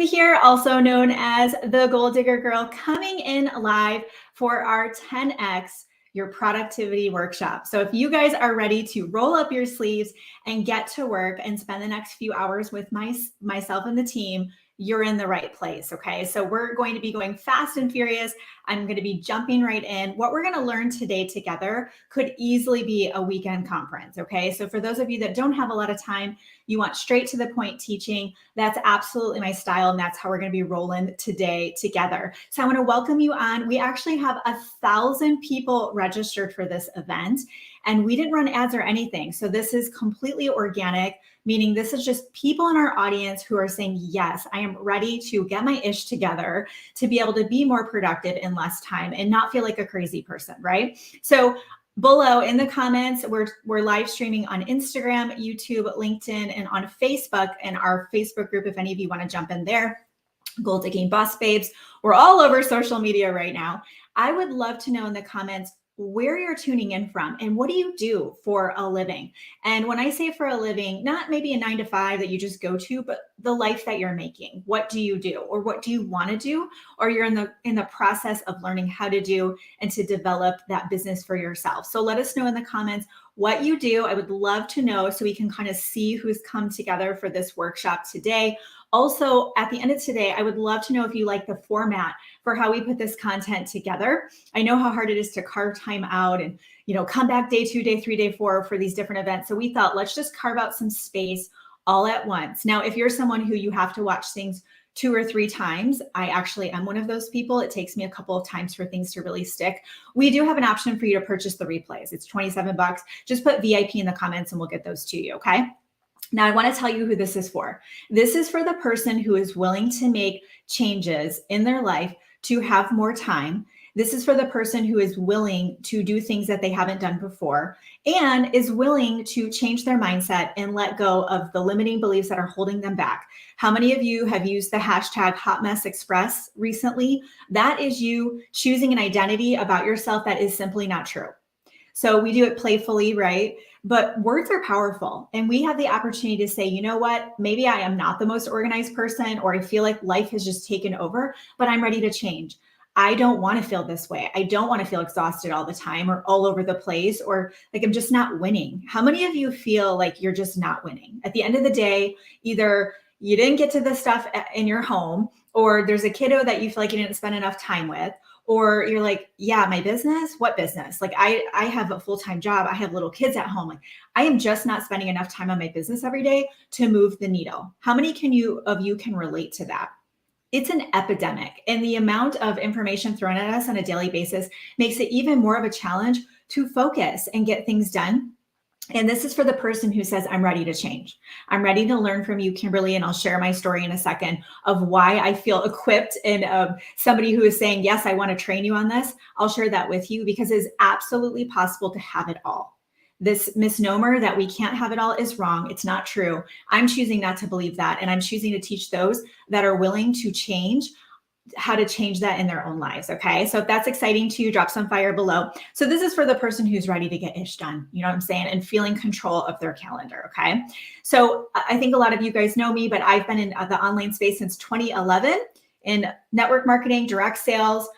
here, also known as the Goal Digger Girl, coming in live for our 10X Your Productivity Workshop. So if you guys are ready to roll up your sleeves and get to work and spend the next few hours with myself and the team, you're in the right place, okay? So we're going to be going fast and furious. I'm going to be jumping right in. What we're going to learn today together could easily be a weekend conference, okay? So for those of you that don't have a lot of time, you want straight to the point teaching, that's absolutely my style, and that's how we're going to be rolling today together. So I want to welcome you on. We actually have 1,000 people registered for this event, and we didn't run ads or anything. So this is completely organic, meaning this is just people in our audience who are saying, yes, I am ready to get my ish together to be able to be more productive in less time and not feel like a crazy person, right? So below in the comments, we're live streaming on Instagram, YouTube, LinkedIn, and on Facebook, and our Facebook group, if any of you want to jump in there, Goal Digging Boss Babes. We're all over social media right now. I would love to know in the comments where you're tuning in from and what do you do for a living. And when I say for a living, not maybe a 9 to 5 that you just go to, but the life that you're making. What do you do, or what do you want to do, or you're in the process of learning how to do and to develop that business for yourself. So let us know in the comments what you do. I would love to know so we can kind of see who's come together for this workshop today. Also, at the end of today, I would love to know if you like the format for how we put this content together. I know how hard it is to carve time out and, come back day 2, day 3, day 4 for these different events. So we thought, let's just carve out some space all at once. Now, if you're someone who you have to watch things 2 or 3 times, I actually am one of those people. It takes me a couple of times for things to really stick. We do have an option for you to purchase the replays. It's $27. Just put VIP in the comments and we'll get those to you, okay? Now, I want to tell you who this is for. This is for the person who is willing to make changes in their life to have more time. This is for the person who is willing to do things that they haven't done before and is willing to change their mindset and let go of the limiting beliefs that are holding them back. How many of you have used the hashtag Hot Mess Express recently? That is you choosing an identity about yourself that is simply not true. So we do it playfully, right? But words are powerful. And we have the opportunity to say, you know what, maybe I am not the most organized person, or I feel like life has just taken over, but I'm ready to change. I don't want to feel this way. I don't want to feel exhausted all the time or all over the place, or like I'm just not winning. How many of you feel like you're just not winning? At the end of the day, either you didn't get to the stuff in your home, or there's a kiddo that you feel like you didn't spend enough time with, or you're like, yeah, my business, what business? Like I have a full-time job. I have little kids at home. Like I am just not spending enough time on my business every day to move the needle. How many of you can relate to that? It's an epidemic, and the amount of information thrown at us on a daily basis makes it even more of a challenge to focus and get things done. And this is for the person who says, I'm ready to change. I'm ready to learn from you, Kimberly, and I'll share my story in a second of why I feel equipped, and somebody who is saying, yes, I want to train you on this. I'll share that with you because it is absolutely possible to have it all. This misnomer that we can't have it all is wrong. It's not true. I'm choosing not to believe that. And I'm choosing to teach those that are willing to change how to change that in their own lives. Okay. So if that's exciting to you, drop some fire below. So this is for the person who's ready to get ish done, you know what I'm saying? And feeling control of their calendar. Okay. So I think a lot of you guys know me, but I've been in the online space since 2011 in network marketing, direct sales,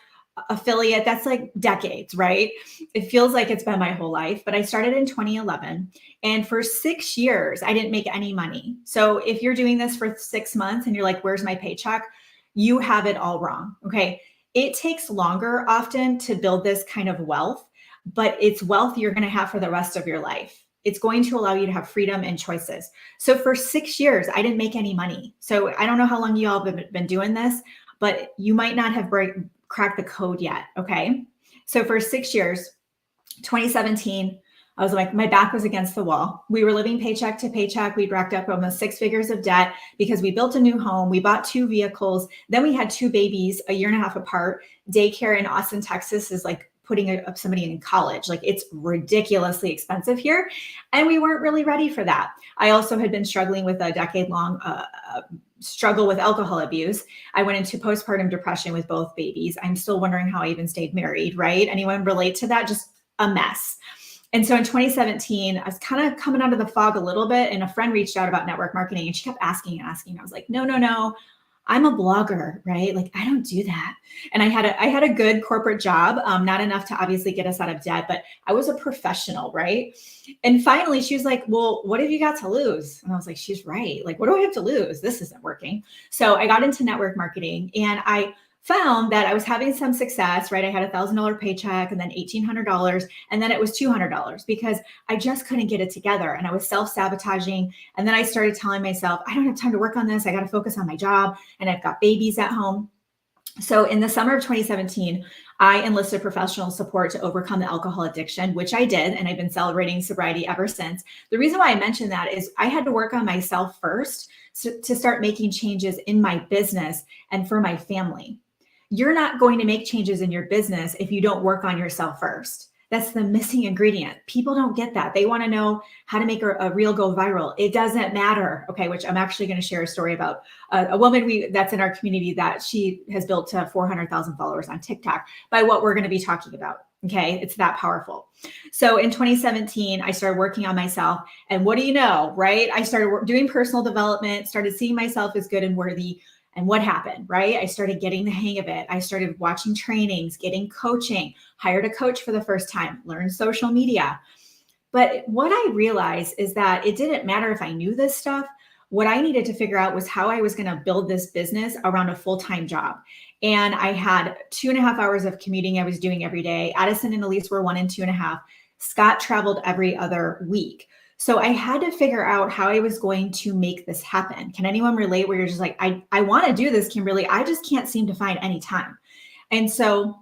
affiliate. That's like decades, right? It feels like it's been my whole life, but I started in 2011, and for 6 years, I didn't make any money. So if you're doing this for 6 months and you're like, where's my paycheck? You have it all wrong. Okay. It takes longer often to build this kind of wealth, but it's wealth you're going to have for the rest of your life. It's going to allow you to have freedom and choices. So for 6 years, I didn't make any money. So I don't know how long you all have been doing this, but you might not have cracked the code yet. Okay. So for 6 years, 2017, I was like, my back was against the wall. We were living paycheck to paycheck. We'd racked up almost 6 figures of debt because we built a new home. We bought 2 vehicles. Then we had 2 babies a year and a half apart. Daycare in Austin, Texas is like putting somebody in college. Like it's ridiculously expensive here. And we weren't really ready for that. I also had been struggling with a decade-long struggle with alcohol abuse. I went into postpartum depression with both babies. I'm still wondering how I even stayed married, right? Anyone relate to that? Just a mess. And so in 2017, I was kind of coming out of the fog a little bit, and a friend reached out about network marketing, and she kept asking and asking. I was like, no. I'm a blogger, right? Like I don't do that. And I had a good corporate job, not enough to obviously get us out of debt, but I was a professional, right? And finally she was like, well, what have you got to lose? And I was like, she's right. Like, what do I have to lose? This isn't working. So I got into network marketing and I found that I was having some success, right? I had $1,000 paycheck and then $1,800 and then it was $200 because I just couldn't get it together and I was self-sabotaging. And then I started telling myself, I don't have time to work on this. I got to focus on my job and I've got babies at home. So in the summer of 2017, I enlisted professional support to overcome the alcohol addiction, which I did. And I've been celebrating sobriety ever since. The reason why I mentioned that is I had to work on myself first to start making changes in my business and for my family. You're not going to make changes in your business if you don't work on yourself first. That's the missing ingredient. People don't get that. They want to know how to make a reel go viral. It doesn't matter. Okay, which I'm actually going to share a story about a woman that's in our community that she has built to 400,000 followers on TikTok by what we're going to be talking about. Okay, it's that powerful. So in 2017, I started working on myself. And what do you know, right? I started doing personal development, started seeing myself as good and worthy. And what happened, right? I started getting the hang of it. I started watching trainings, getting coaching, hired a coach for the first time, learned social media. But what I realized is that it didn't matter if I knew this stuff. What I needed to figure out was how I was going to build this business around a full-time job. And I had 2.5 hours of commuting I was doing every day. Addison and Elise were 1 and 2.5. Scott traveled every other week. So I had to figure out how I was going to make this happen. Can anyone relate where you're just like, I want to do this, Kimberly. I just can't seem to find any time. And so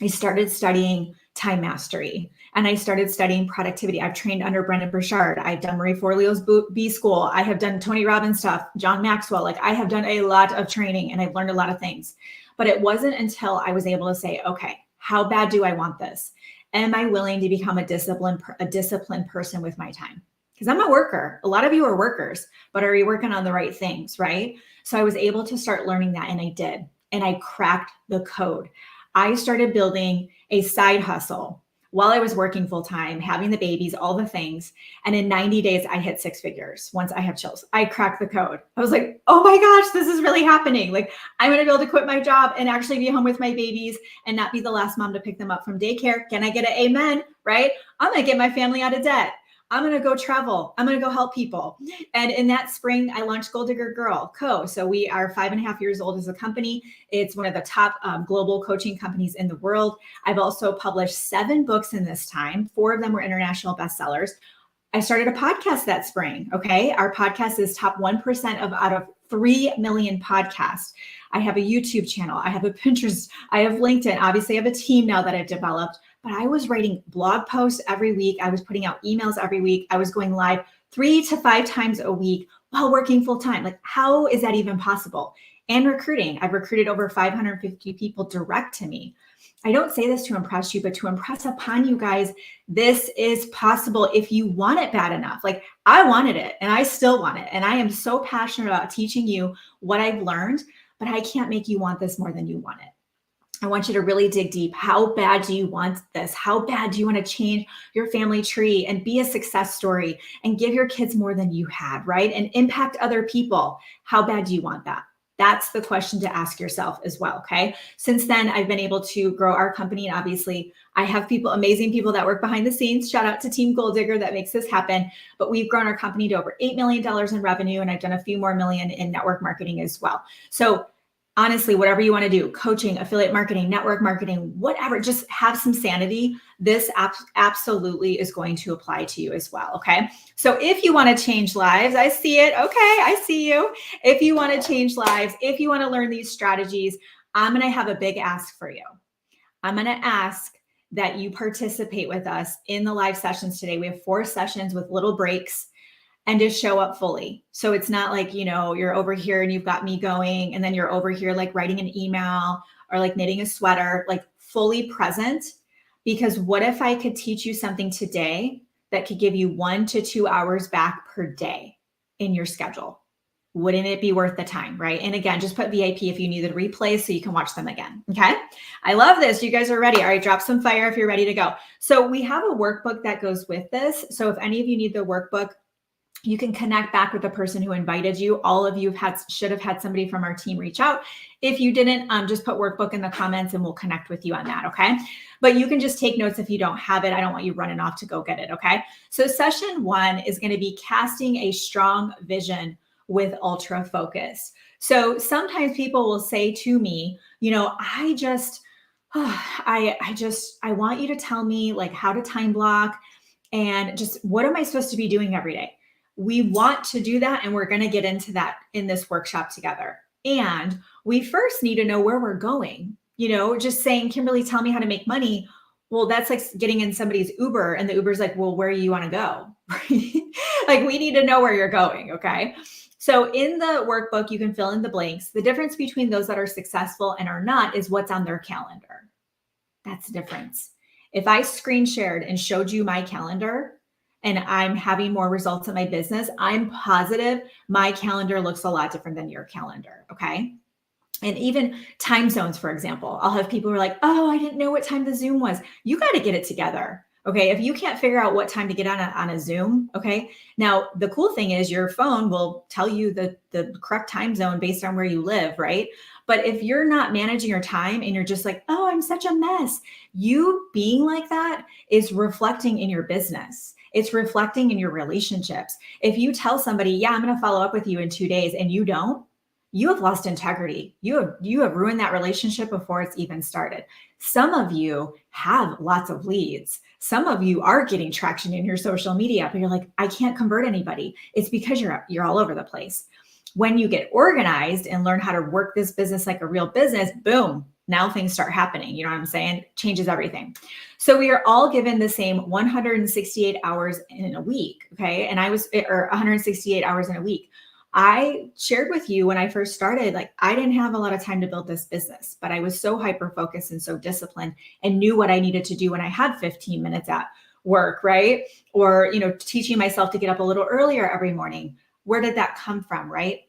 I started studying time mastery and I started studying productivity. I've trained under Brendon Burchard. I've done Marie Forleo's B School. I have done Tony Robbins stuff, John Maxwell. Like I have done a lot of training and I've learned a lot of things. But it wasn't until I was able to say, okay, how bad do I want this? Am I willing to become a disciplined person with my time? Because I'm a worker. A lot of you are workers, but are you working on the right things, right? So I was able to start learning that and I did. And I cracked the code. I started building a side hustle while I was working full time, having the babies, all the things. And in 90 days, I hit 6 figures. Once I have chills, I cracked the code. I was like, oh my gosh, this is really happening. Like I'm going to be able to quit my job and actually be home with my babies and not be the last mom to pick them up from daycare. Can I get an amen? Right? I'm going to get my family out of debt. I'm going to go travel. I'm going to go help people. And in that spring, I launched Goal Digger Girl Co. So we are 5.5 years old as a company. It's one of the top global coaching companies in the world. I've also published 7 books in this time. 4 of them were international bestsellers. I started a podcast that spring. Okay. Our podcast is top 1% out of 3 million podcasts. I have a YouTube channel. I have a Pinterest. I have LinkedIn. Obviously, I have a team now that I've developed. But I was writing blog posts every week. I was putting out emails every week. I was going live 3 to 5 times a week while working full time. Like, how is that even possible? And recruiting. I've recruited over 550 people direct to me. I don't say this to impress you, but to impress upon you guys, this is possible if you want it bad enough. Like I wanted it and I still want it. And I am so passionate about teaching you what I've learned, but I can't make you want this more than you want it. I want you to really dig deep. How bad do you want this? How bad do you want to change your family tree and be a success story and give your kids more than you had, right? And impact other people. How bad do you want that? That's the question to ask yourself as well, okay? Since then, I've been able to grow our company. And obviously, I have amazing people that work behind the scenes. Shout out to Team Goal Digger that makes this happen. But we've grown our company to over $8 million in revenue. And I've done a few more million in network marketing as well. So honestly, whatever you want to do, coaching, affiliate marketing, network marketing, whatever, just have some sanity. This absolutely is going to apply to you as well. Okay. So if you want to change lives, I see it. Okay. I see you. If you want to change lives, if you want to learn these strategies, I'm going to have a big ask for you. I'm going to ask that you participate with us in the live sessions today. We have 4 sessions with little breaks. And just show up fully. So it's not like, you're over here and you've got me going and then you're over here like writing an email or like knitting a sweater, like fully present. Because what if I could teach you something today that could give you 1 to 2 hours back per day in your schedule? Wouldn't it be worth the time, right? And again, just put VIP if you need the replays so you can watch them again, okay? I love this. You guys are ready. All right, drop some fire if you're ready to go. So we have a workbook that goes with this. So if any of you need the workbook, You can connect back with the person who invited you. All of you should have had somebody from our team reach out. If you didn't, just put workbook in the comments and we'll connect with you on that, okay? But you can just take notes if you don't have it. I don't want you running off to go get it, okay? So session 1 is going to be casting a strong vision with ultra focus. So sometimes people will say to me, I want you to tell me like how to time block and just what am I supposed to be doing every day? We want to do that, and we're going to get into that in this workshop together. And we first need to know where we're going. Just saying, Kimberly, tell me how to make money. Well, that's like getting in somebody's Uber and the Uber's like, well, where do you want to go? Like we need to know where you're going. Okay. So in the workbook, you can fill in the blanks. The difference between those that are successful and are not is what's on their calendar. That's the difference. If I screen shared and showed you my calendar, and I'm having more results in my business, I'm positive my calendar looks a lot different than your calendar, okay? And even time zones, for example, I'll have people who are like, oh, I didn't know what time the Zoom was. You got to get it together, okay? If you can't figure out what time to get on a Zoom, okay? Now, the cool thing is your phone will tell you the correct time zone based on where you live, right? But if you're not managing your time and you're just like, oh, I'm such a mess, you being like that is reflecting in your business. It's reflecting in your relationships. If you tell somebody, yeah, I'm going to follow up with you in 2 days and you don't, you have lost integrity. You have ruined that relationship before it's even started. Some of you have lots of leads. Some of you are getting traction in your social media, but you're like, I can't convert anybody. It's because you're all over the place. When you get organized and learn how to work this business like a real business, boom, now things start happening. You know what I'm saying? Changes everything. So we are all given the same 168 hours in a week. Okay. And or 168 hours in a week. I shared with you when I first started, like I didn't have a lot of time to build this business, but I was so hyper-focused and so disciplined and knew what I needed to do when I had 15 minutes at work, right? Or, teaching myself to get up a little earlier every morning. Where did that come from, right?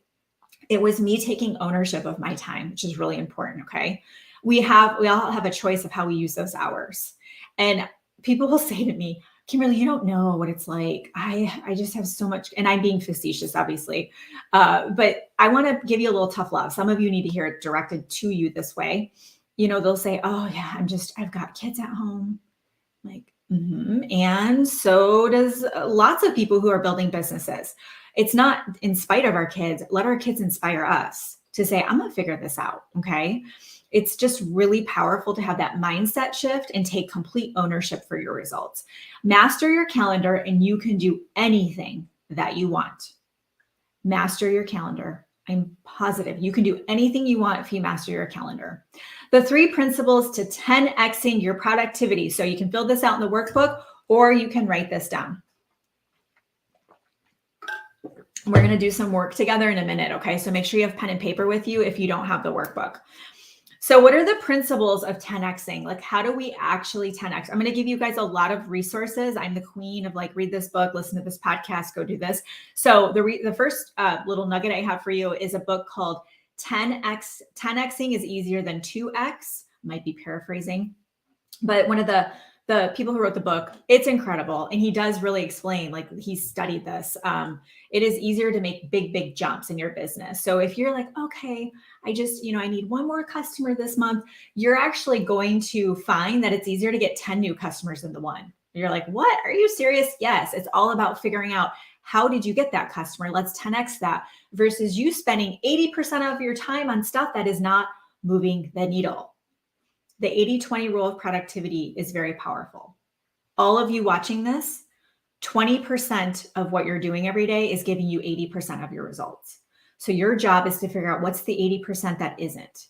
It was me taking ownership of my time, which is really important, okay? We all have a choice of how we use those hours. And people will say to me, Kimberly, you don't know what it's like. I just have so much, and I'm being facetious, obviously. But I want to give you a little tough love. Some of you need to hear it directed to you this way. They'll say, oh yeah, I've got kids at home. Like, and so does lots of people who are building businesses. It's not in spite of our kids. Let our kids inspire us to say, I'm going to figure this out. Okay. It's just really powerful to have that mindset shift and take complete ownership for your results. Master your calendar and you can do anything that you want. Master your calendar. I'm positive you can do anything you want if you master your calendar. The 3 principles to 10xing your productivity. So you can fill this out in the workbook or you can write this down. We're going to do some work together in a minute. Okay. So make sure you have pen and paper with you if you don't have the workbook. So what are the principles of 10xing? Like, how do we actually 10x? I'm going to give you guys a lot of resources. I'm the queen of like, read this book, listen to this podcast, go do this. So the first little nugget I have for you is a book called 10xing is easier than 2x. Might be paraphrasing, but one of the people who wrote the book, it's incredible. And he does really explain, like he studied this. It is easier to make big jumps in your business. So if you're like, okay, I just, I need 1 more customer this month, you're actually going to find that it's easier to get 10 new customers than the one. You're like, what? Are you serious? Yes. It's all about figuring out how did you get that customer? Let's 10x that versus you spending 80% of your time on stuff that is not moving the needle. The 80-20 rule of productivity is very powerful. All of you watching this, 20% of what you're doing every day is giving you 80% of your results. So your job is to figure out what's the 80% that isn't.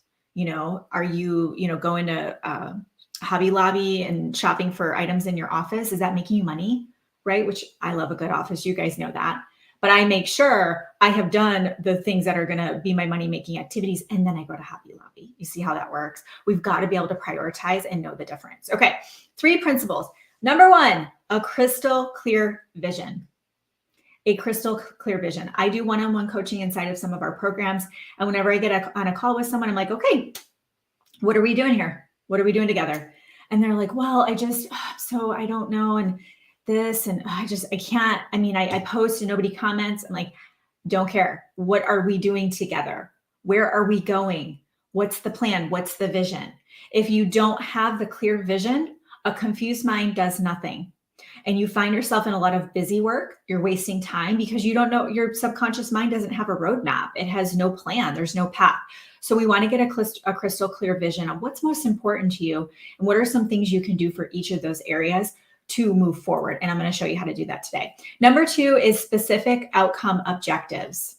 Are you, going to Hobby Lobby and shopping for items in your office? Is that making you money? Right? Which I love a good office. You guys know that. But I make sure I have done the things that are going to be my money-making activities. And then I go to Hobby Lobby. You see how that works? We've got to be able to prioritize and know the difference. Okay. 3 principles. Number 1, a crystal clear vision. A crystal clear vision. I do one-on-one coaching inside of some of our programs. And whenever I get on a call with someone, I'm like, okay, what are we doing here? What are we doing together? And they're like, well, I don't know. And this and I can't. I mean, I post and nobody comments. I'm like, don't care. What are we doing together? Where are we going? What's the plan? What's the vision? If you don't have the clear vision, a confused mind does nothing. And you find yourself in a lot of busy work, you're wasting time because you don't know, your subconscious mind doesn't have a roadmap. It has no plan, there's no path. So we want to get a crystal clear vision of what's most important to you and what are some things you can do for each of those areas to move forward. And I'm going to show you how to do that today. Number 2 is specific outcome objectives.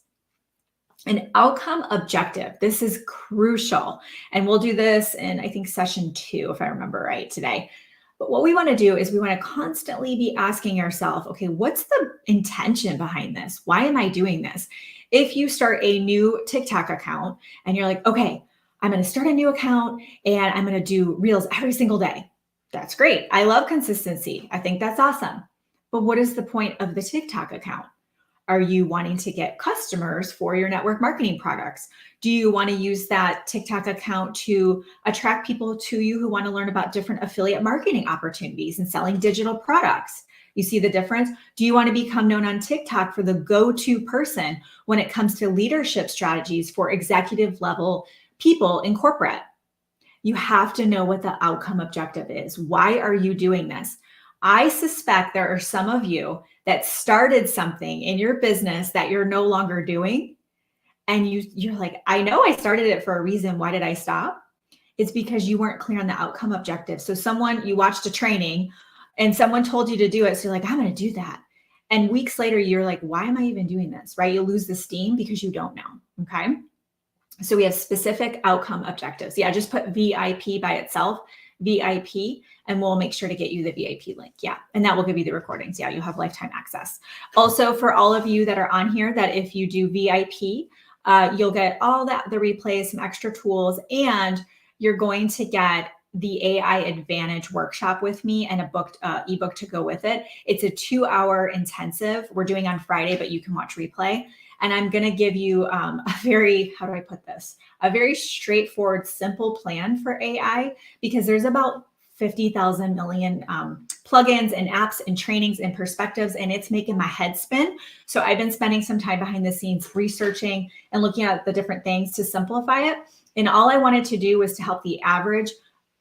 An outcome objective. This is crucial. And we'll do this in, I think, session 2, if I remember right today. But what we want to do is we want to constantly be asking yourself, okay, what's the intention behind this? Why am I doing this? If you start a new TikTok account and you're like, okay, I'm going to start a new account and I'm going to do reels every single day. That's great. I love consistency. I think that's awesome. But what is the point of the TikTok account? Are you wanting to get customers for your network marketing products? Do you want to use that TikTok account to attract people to you who want to learn about different affiliate marketing opportunities and selling digital products? You see the difference? Do you want to become known on TikTok for the go-to person when it comes to leadership strategies for executive level people in corporate? You have to know what the outcome objective is. Why are you doing this? I suspect there are some of you that started something in your business that you're no longer doing. And you're like, I know I started it for a reason. Why did I stop? It's because you weren't clear on the outcome objective. So you watched a training and someone told you to do it. So you're like, I'm going to do that. And weeks later, you're like, why am I even doing this? Right? You lose the steam because you don't know. Okay. So we have specific outcome objectives. Yeah, just put VIP by itself, VIP, and we'll make sure to get you the VIP link. Yeah, and that will give you the recordings. Yeah, you'll have lifetime access. Also, for all of you that are on here, that if you do VIP, you'll get all the replays, some extra tools, and you're going to get the AI Advantage workshop with me and a ebook to go with it. It's a 2-hour intensive. We're doing on Friday, but you can watch replay. And I'm going to give you a very straightforward, simple plan for AI, because there's about 50,000 million plugins and apps and trainings and perspectives, and it's making my head spin. So I've been spending some time behind the scenes researching and looking at the different things to simplify it. And all I wanted to do was to help the average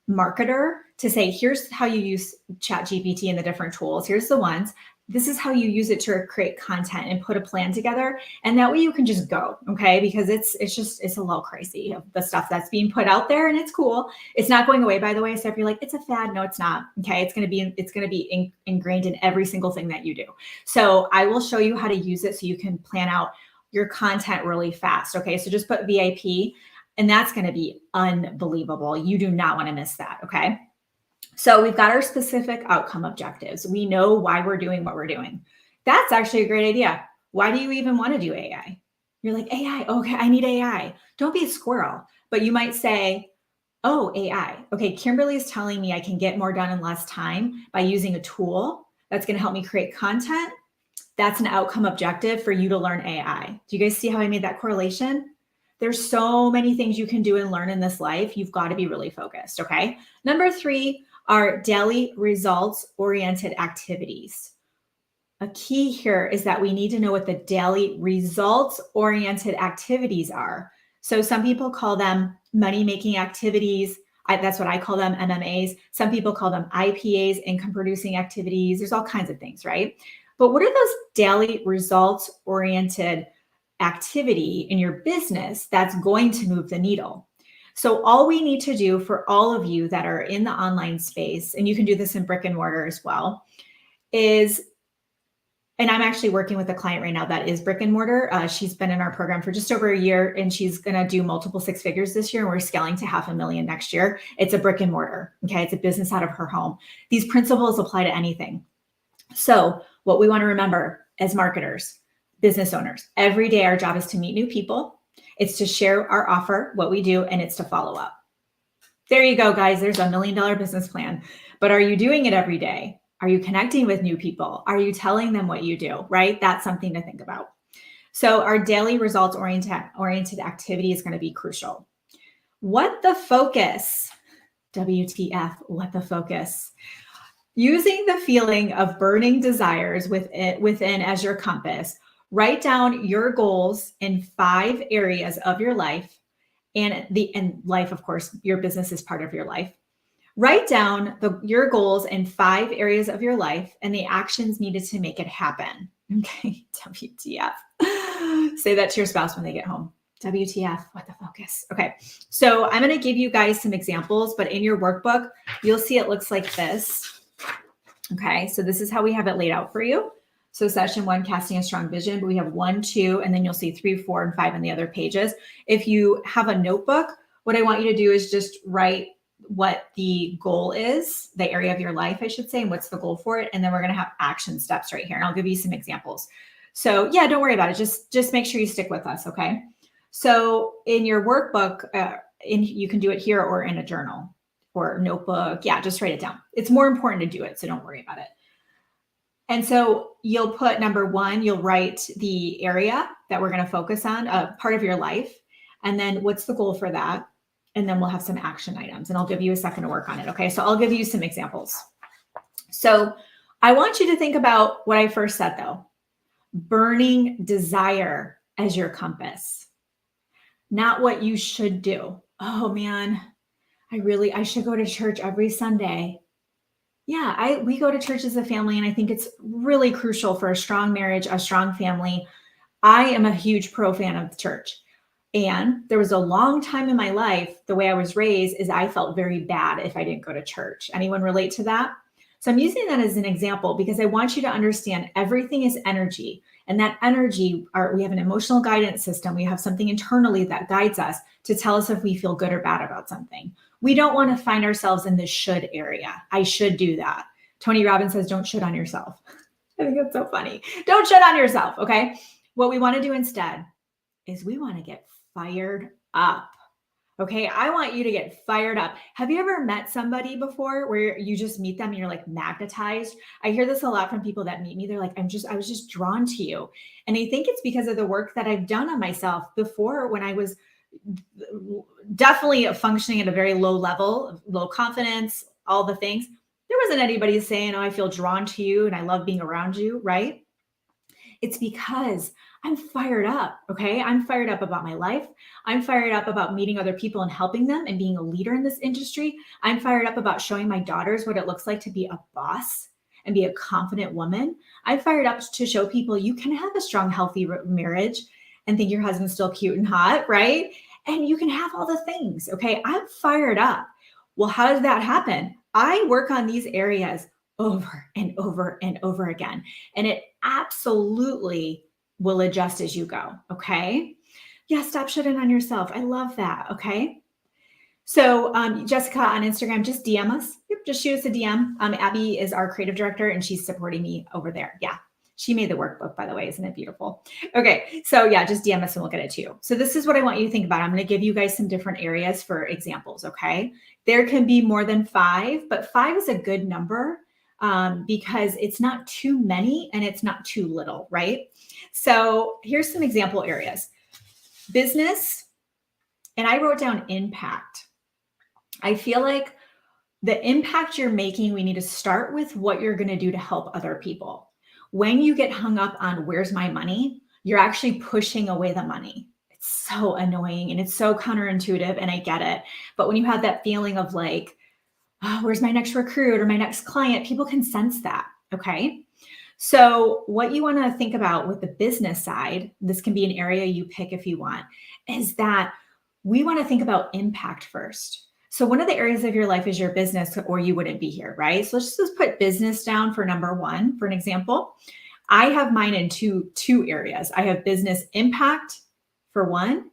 marketer to say, here's how you use ChatGPT and the different tools. Here's the ones. This is how you use it to create content and put a plan together. And that way you can just go, okay? Because it's a little crazy of the stuff that's being put out there, and it's cool. It's not going away, by the way. So if you're like, it's a fad, no, it's not. Okay, it's gonna be ingrained in every single thing that you do. So I will show you how to use it so you can plan out your content really fast. Okay, so just put VIP, and that's gonna be unbelievable. You do not want to miss that, okay? So we've got our specific outcome objectives. We know why we're doing what we're doing. That's actually a great idea. Why do you even want to do AI? You're like, AI, okay, I need AI. Don't be a squirrel. But you might say, oh, AI. Okay, Kimberly is telling me I can get more done in less time by using a tool that's going to help me create content. That's an outcome objective for you to learn AI. Do you guys see how I made that correlation? There's so many things you can do and learn in this life. You've got to be really focused, okay? Number 3 are daily results-oriented activities. A key here is that we need to know what the daily results-oriented activities are. So some people call them money-making activities. That's what I call them, MMAs. Some people call them IPAs, income-producing activities. There's all kinds of things, right? But what are those daily results-oriented activity in your business that's going to move the needle? So all we need to do for all of you that are in the online space, and you can do this in brick and mortar as well, is, and I'm actually working with a client right now that is brick and mortar. She's been in our program for just over a year, and she's going to do multiple 6 figures this year. And we're scaling to $500,000 next year. It's a brick and mortar. Okay. It's a business out of her home. These principles apply to anything. So what we want to remember as marketers, business owners, every day our job is to meet new people. It's to share our offer, what we do, and it's to follow up. There you go, guys. There's $1 million business plan. But are you doing it every day? Are you connecting with new people? Are you telling them what you do, right? That's something to think about. So our daily results-oriented activity is going to be crucial. What the focus? WTF, what the focus? Using the feeling of burning desires within as your compass, write down your goals in 5 areas of your life, and life, of course, your business is part of your life. Write down your goals in 5 areas of your life and the actions needed to make it happen. Okay, WTF. Say that to your spouse when they get home. WTF, what the focus? Okay, so I'm going to give you guys some examples, but in your workbook, you'll see it looks like this. Okay, so this is how we have it laid out for you. So session 1, casting a strong vision, but we have 1, 2, and then you'll see 3, 4, and 5 on the other pages. If you have a notebook, what I want you to do is just write what the goal is, the area of your life, I should say, and what's the goal for it. And then we're going to have action steps right here. And I'll give you some examples. So yeah, don't worry about it. Just make sure you stick with us. Okay. So in your workbook, you can do it here or in a journal or notebook. Yeah, just write it down. It's more important to do it, so don't worry about it. And so you'll put number 1, you'll write the area that we're going to focus on, part of your life. And then what's the goal for that? And then we'll have some action items, and I'll give you a second to work on it. Okay, so I'll give you some examples. So I want you to think about what I first said though, burning desire as your compass, not what you should do. Oh man, I should go to church every Sunday. Yeah, we go to church as a family, and I think it's really crucial for a strong marriage, a strong family. I am a huge pro fan of the church. And there was a long time in my life, the way I was raised is I felt very bad if I didn't go to church. Anyone relate to that? So I'm using that as an example because I want you to understand everything is energy. And that energy, we have an emotional guidance system. We have something internally that guides us to tell us if we feel good or bad about something. We don't want to find ourselves in the should area. I should do that. Tony Robbins says, don't should on yourself. I think that's so funny. Don't should on yourself, okay? What we want to do instead is we want to get fired up. Okay, I want you to get fired up. Have you ever met somebody before where you just meet them and you're like magnetized? I hear this a lot from people that meet me. They're like, I was just drawn to you. And I think it's because of the work that I've done on myself before when I was definitely functioning at a very low level, low confidence, all the things. There wasn't anybody saying, oh, I feel drawn to you and I love being around you, right? It's because I'm fired up, okay? I'm fired up about my life. I'm fired up about meeting other people and helping them and being a leader in this industry. I'm fired up about showing my daughters what it looks like to be a boss and be a confident woman. I'm fired up to show people you can have a strong, healthy marriage and think your husband's still cute and hot, right? And you can have all the things, okay? I'm fired up. Well, how does that happen? I work on these areas over and over and over again. And it absolutely will adjust as you go. Okay. Yeah. Stop shitting on yourself. I love that. Okay. So Jessica on Instagram, just DM us. Yep, just shoot us a DM. Abby is our creative director and she's supporting me over there. Yeah. She made the workbook, by the way. Isn't it beautiful? Okay. So yeah, just DM us and we'll get it to you. So this is what I want you to think about. I'm going to give you guys some different areas for examples. Okay. There can be more than 5, but 5 is a good number because it's not too many and it's not too little, right? So here's some example areas. Business, and I wrote down impact. I feel like the impact you're making, we need to start with what you're going to do to help other people. When you get hung up on where's my money, you're actually pushing away the money. It's so annoying and it's so counterintuitive, and I get it. But when you have that feeling of like, oh, where's my next recruit or my next client, people can sense that. Okay. So what you want to think about with the business side, this can be an area you pick if you want, is that we want to think about impact first. So one of the areas of your life is your business, or you wouldn't be here, right? So let's just put business down for number 1, for an example. I have mine in two areas. I have business impact for 1,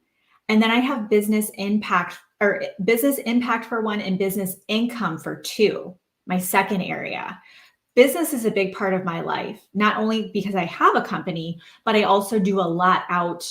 and then I have business impact for 1 and business income for 2, my second area. Business is a big part of my life, not only because I have a company, but I also do a lot out,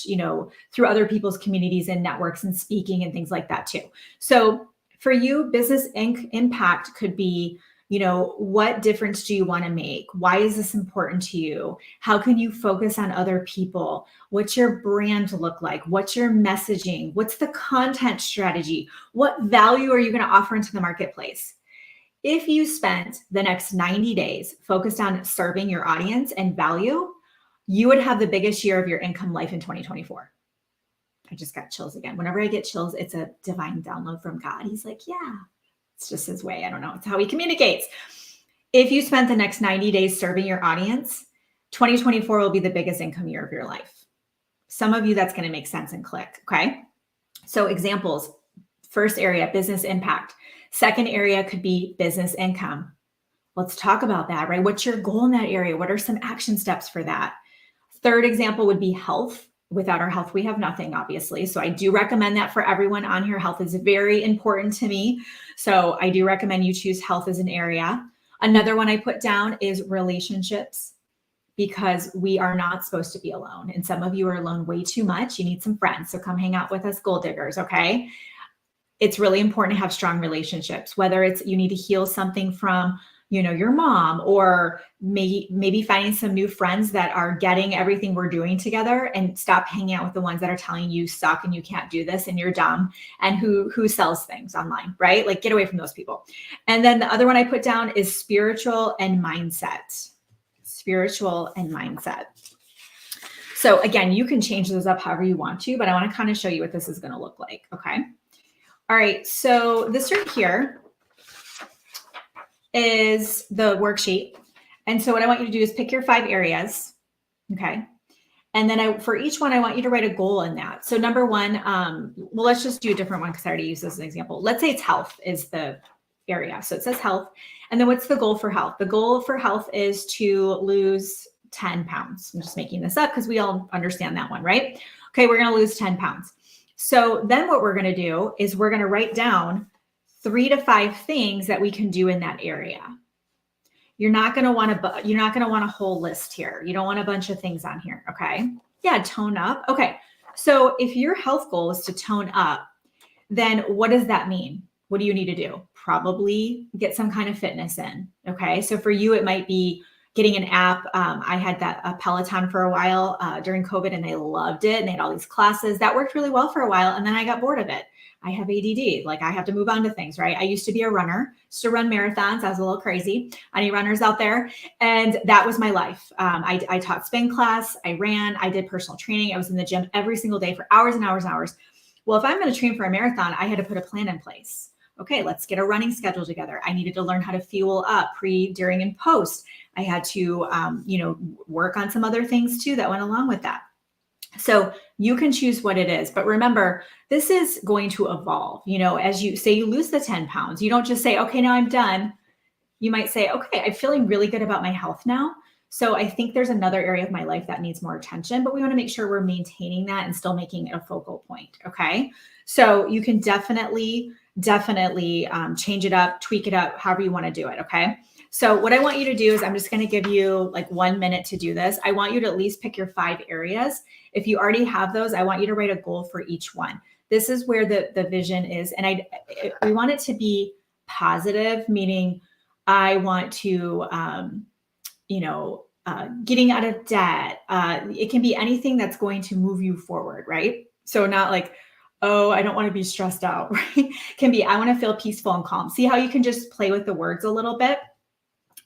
through other people's communities and networks and speaking and things like that too. So for you, business impact could be, what difference do you want to make? Why is this important to you? How can you focus on other people? What's your brand look like? What's your messaging? What's the content strategy? What value are you going to offer into the marketplace? If you spent the next 90 days focused on serving your audience and value, you would have the biggest year of your income life in 2024. I just got chills again. Whenever I get chills, it's a divine download from God. He's like, yeah, it's just his way. I don't know. It's how he communicates. If you spent the next 90 days serving your audience, 2024 will be the biggest income year of your life. Some of you, that's going to make sense and click. Okay. So examples, first area, business impact. Second area could be business income. Let's talk about that, right? What's your goal in that area? What are some action steps for that? Third example would be health. Without our health, we have nothing, obviously. So I do recommend that for everyone on here. Health is very important to me. So I do recommend you choose health as an area. Another one I put down is relationships, because we are not supposed to be alone. And some of you are alone way too much. You need some friends. So come hang out with us goal diggers, okay? It's really important to have strong relationships, whether it's you need to heal something from your mom, or maybe finding some new friends that are getting everything we're doing together, and stop hanging out with the ones that are telling you suck and you can't do this and you're dumb and who sells things online, right? Like, get away from those people. And then the other one I put down is spiritual and mindset. Spiritual and mindset. So again, you can change those up however you want to, but I want to kind of show you what this is going to look like. Okay. All right. So this right here is the worksheet. And so what I want you to do is pick your 5 areas. Okay. And then for each one, I want you to write a goal in that. So number one, well, let's just do a different one because I already used this as an example. Let's say it's health is the area. So it says health. And then what's the goal for health? The goal for health is to lose 10 pounds. I'm just making this up because we all understand that one, right? Okay, we're going to lose 10 pounds. So then what we're going to do is we're going to write down 3 to 5 things that we can do in that area. You're not going to want a whole list here. You don't want a bunch of things on here. Okay. Yeah. Tone up. Okay. So if your health goal is to tone up, then what does that mean? What do you need to do? Probably get some kind of fitness in. Okay. So for you, it might be getting an app. I had a Peloton for a while during COVID, and I loved it. And they had all these classes that worked really well for a while. And then I got bored of it. I have ADD. Like, I have to move on to things, right? I used to be a runner, used to run marathons. I was a little crazy. Any runners out there? And that was my life. I taught spin class. I ran. I did personal training. I was in the gym every single day for hours and hours and hours. Well, if I'm going to train for a marathon, I had to put a plan in place. Okay, let's get a running schedule together. I needed to learn how to fuel up pre, during, and post. I had to, work on some other things too that went along with that. So you can choose what it is, but remember, this is going to evolve. As you say, you lose the 10 pounds, you don't just say, okay, now I'm done. You might say, okay, I'm feeling really good about my health now. So I think there's another area of my life that needs more attention, but we want to make sure we're maintaining that and still making it a focal point. Okay. So you can definitely change it up, tweak it up, however you want to do it. Okay. So what I want you to do is I'm just going to give you like 1 minute to do this. I want you to at least pick your 5 areas. If you already have those, I want you to write a goal for each one. This is where the vision is. And we want it to be positive, meaning I want to, getting out of debt. It can be anything that's going to move you forward, right? So not like, oh, I don't want to be stressed out, right? Can be, I want to feel peaceful and calm. See how you can just play with the words a little bit?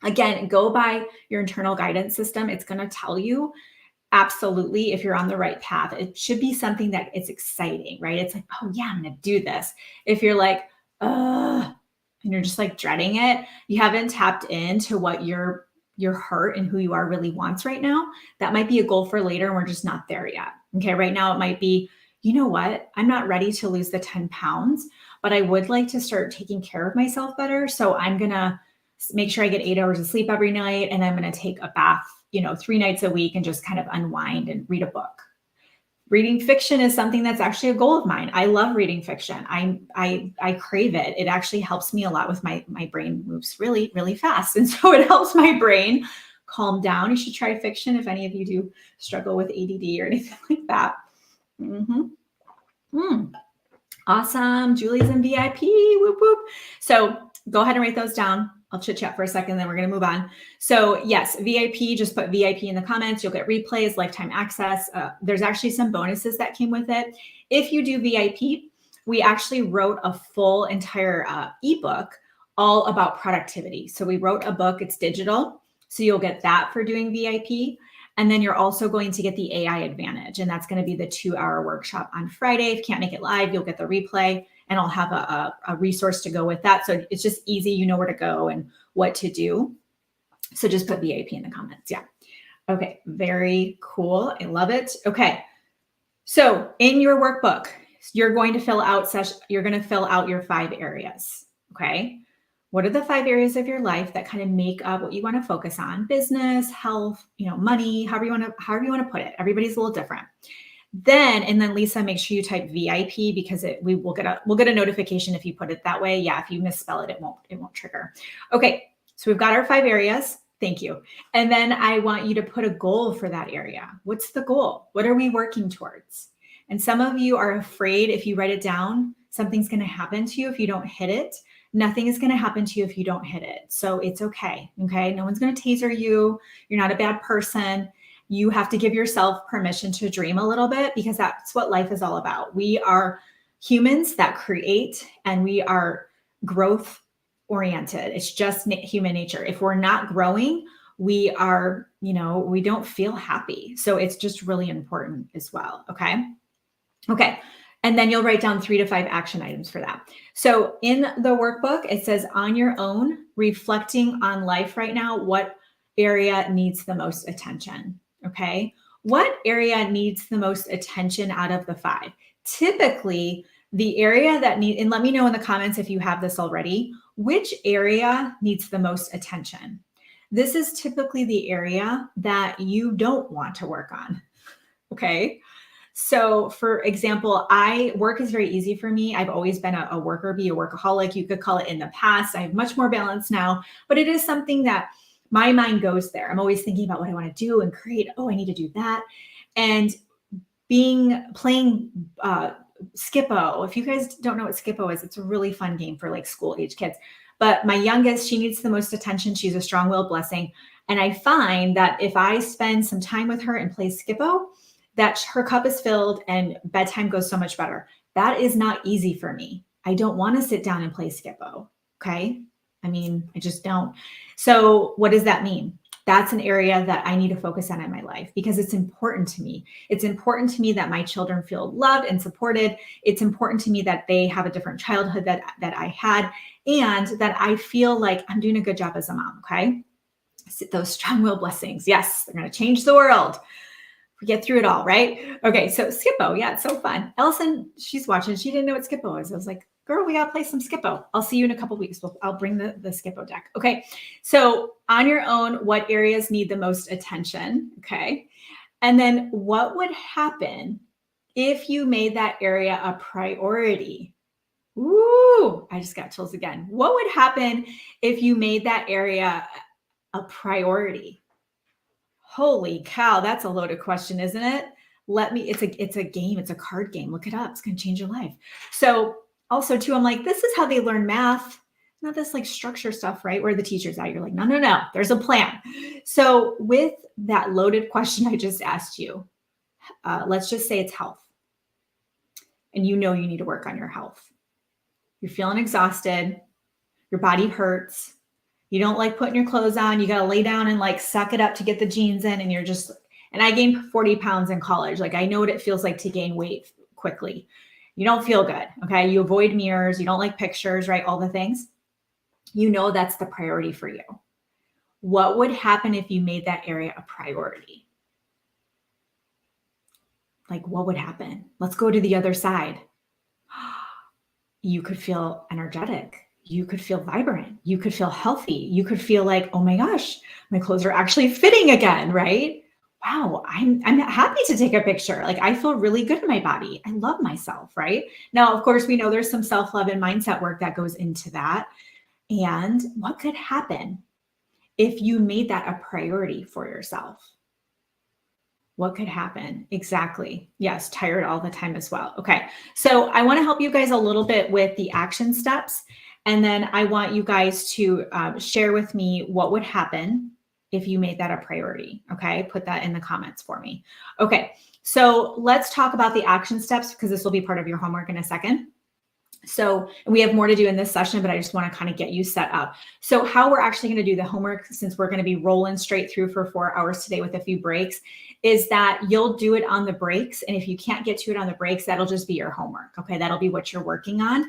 Again, go by your internal guidance system. It's going to tell you absolutely if you're on the right path. It should be something that it's exciting, right? It's like, oh yeah, I'm going to do this. If you're like, and you're just like dreading it, you haven't tapped into what your heart and who you are really wants right now. That might be a goal for later, and we're just not there yet. Okay. Right now it might be, you know what? I'm not ready to lose the 10 pounds, but I would like to start taking care of myself better. So I'm going to make sure I get 8 hours of sleep every night. And I'm going to take a bath, 3 nights a week and just kind of unwind and read a book. Reading fiction is something that's actually a goal of mine. I love reading fiction. I crave it. It actually helps me a lot with my brain moves really, really fast. And so it helps my brain calm down. You should try fiction if any of you do struggle with ADD or anything like that. Awesome. Julie's in VIP. Whoop, whoop. So go ahead and write those down. I'll chit chat for a second, then we're going to move on. So yes, VIP, just put VIP in the comments. You'll get replays, lifetime access. There's actually some bonuses that came with it. If you do VIP, we actually wrote a full entire ebook all about productivity. So we wrote a book, it's digital. So you'll get that for doing VIP. And then you're also going to get the AI Advantage. And that's going to be the 2-hour workshop on Friday. If you can't make it live, you'll get the replay, and I'll have a resource to go with that. So it's just easy. You know where to go and what to do. So just put VIP in the comments. Yeah. Okay. Very cool. I love it. Okay. So in your workbook, you're going to fill out your 5 areas. Okay. What are the 5 areas of your life that kind of make up what you want to focus on? Business, health, money, however you want to put it. Everybody's a little different. And then Lisa, make sure you type VIP, because we'll get a notification if you put it that way. Yeah, if you misspell it, it won't trigger. Okay, so we've got our 5 areas. Thank you. And then I want you to put a goal for that area. What's the goal? What are we working towards? And some of you are afraid if you write it down, something's going to happen to you if you don't hit it. Nothing is going to happen to you if you don't hit it. So it's okay. Okay. No one's going to taser you. You're not a bad person. You have to give yourself permission to dream a little bit, because that's what life is all about. We are humans that create, and we are growth oriented. It's just human nature. If we're not growing, we are, we don't feel happy. So it's just really important as well. Okay. Okay. And then you'll write down 3 to 5 action items for that. So in the workbook, it says, on your own, reflecting on life right now, what area needs the most attention? Okay. What area needs the most attention out of the 5? Typically, the area that and let me know in the comments if you have this already, which area needs the most attention? This is typically the area that you don't want to work on. Okay. So for example, work is very easy for me. I've always been a worker bee, a workaholic. You could call it in the past. I have much more balance now, but it is something that my mind goes there. I'm always thinking about what I want to do and create. Oh, I need to do that. And playing Skippo. If you guys don't know what Skippo is, it's a really fun game for like school age kids. But my youngest, she needs the most attention. She's a strong-willed blessing. And I find that if I spend some time with her and play Skippo, that her cup is filled and bedtime goes so much better. That is not easy for me. I don't want to sit down and play Skippo. Okay. I just don't. So what does that mean? That's an area that I need to focus on in my life, because it's important to me. It's important to me that my children feel loved and supported. It's important to me that they have a different childhood that I had, and that I feel like I'm doing a good job as a mom. Okay. Those strong-willed blessings. Yes. They're going to change the world. We get through it all, right? Okay, so Skippo, yeah, it's so fun. Ellison, she's watching. She didn't know what Skippo was. I was like, girl, we gotta play some Skippo. I'll see you in a couple weeks. I'll bring the Skippo deck. Okay, so on your own, what areas need the most attention? Okay, and then what would happen if you made that area a priority? Ooh, I just got chills again. What would happen if you made that area a priority? Holy cow, that's a loaded question, isn't it? It's a game, it's a card game. Look it up. It's going to change your life. So also too, I'm like, this is how they learn math, not this like structure stuff, right? Where the teacher's at. You're like, no, there's a plan. So with that loaded question I just asked you, let's just say it's health. And you need to work on your health. You're feeling exhausted. Your body hurts. You don't like putting your clothes on. You got to lay down and like suck it up to get the jeans in. And and I gained 40 pounds in college. Like I know what it feels like to gain weight quickly. You don't feel good. Okay. You avoid mirrors. You don't like pictures, right? All the things. That's the priority for you. What would happen if you made that area a priority? Like what would happen? Let's go to the other side. You could feel energetic. You could feel vibrant. You could feel healthy. You could feel like, oh my gosh, my clothes are actually fitting again, right? Wow, I'm happy to take a picture. Like I feel really good in my body. I love myself, right? Now, of course, we know there's some self-love and mindset work that goes into that. And what could happen if you made that a priority for yourself? What could happen? Exactly. Yes, tired all the time as well. Okay, so I want to help you guys a little bit with the action steps. And then I want you guys to share with me what would happen if you made that a priority. Okay, put that in the comments for me. Okay, so let's talk about the action steps, because this will be part of your homework in a second. So we have more to do in this session, but I just want to kind of get you set up. So how we're actually going to do the homework, since we're going to be rolling straight through for 4 hours today with a few breaks, is that you'll do it on the breaks. And if you can't get to it on the breaks, that'll just be your homework. Okay. That'll be what you're working on.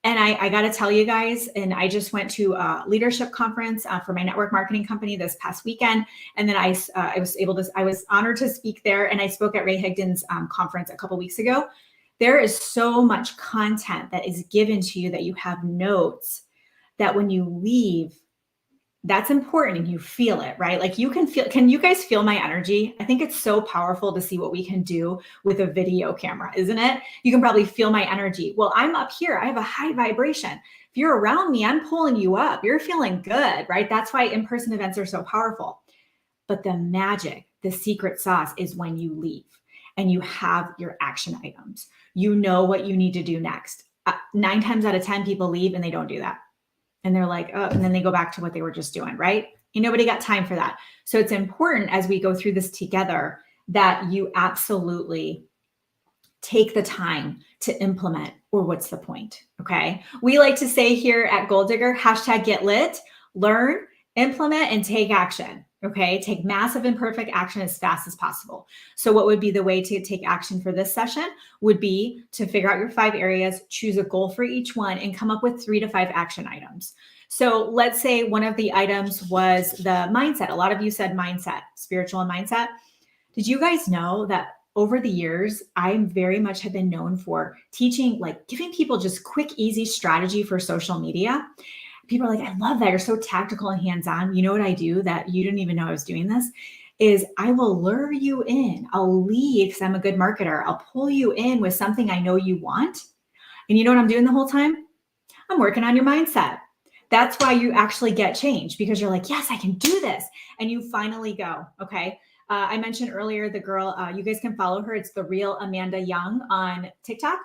And I got to tell you guys, and I just went to a leadership conference for my network marketing company this past weekend. And then I was honored to speak there, and I spoke at Ray Higdon's conference a couple weeks ago. There is so much content that is given to you that you have notes that when you leave, that's important and you feel it, right? Like can you guys feel my energy? I think it's so powerful to see what we can do with a video camera, isn't it? You can probably feel my energy. Well, I'm up here. I have a high vibration. If you're around me, I'm pulling you up. You're feeling good, right? That's why in-person events are so powerful. But the magic, the secret sauce is when you leave and you have your action items. You know what you need to do next. 9 times out of 10 people leave and they don't do that. And they're like, oh, and then they go back to what they were just doing, right? And nobody got time for that. So it's important as we go through this together that you absolutely take the time to implement, or what's the point, okay? We like to say here at Goal Digger, #GetLit, learn, implement, and take action, okay? Take massive and perfect action as fast as possible. So what would be the way to take action for this session would be to figure out your 5 areas, choose a goal for each one, and come up with 3 to 5 action items. So let's say one of the items was the mindset. A lot of you said mindset, spiritual and mindset. Did you guys know that over the years, I very much have been known for teaching, like giving people just quick, easy strategy for social media? People are like, I love that. You're so tactical and hands-on. You know what I do that you didn't even know I was doing this is I will lure you in. I'll lead because I'm a good marketer. I'll pull you in with something I know you want. And you know what I'm doing the whole time? I'm working on your mindset. That's why you actually get change, because you're like, yes, I can do this. And you finally go, okay? I mentioned earlier the girl, you guys can follow her. It's the real Amanda Young on TikTok.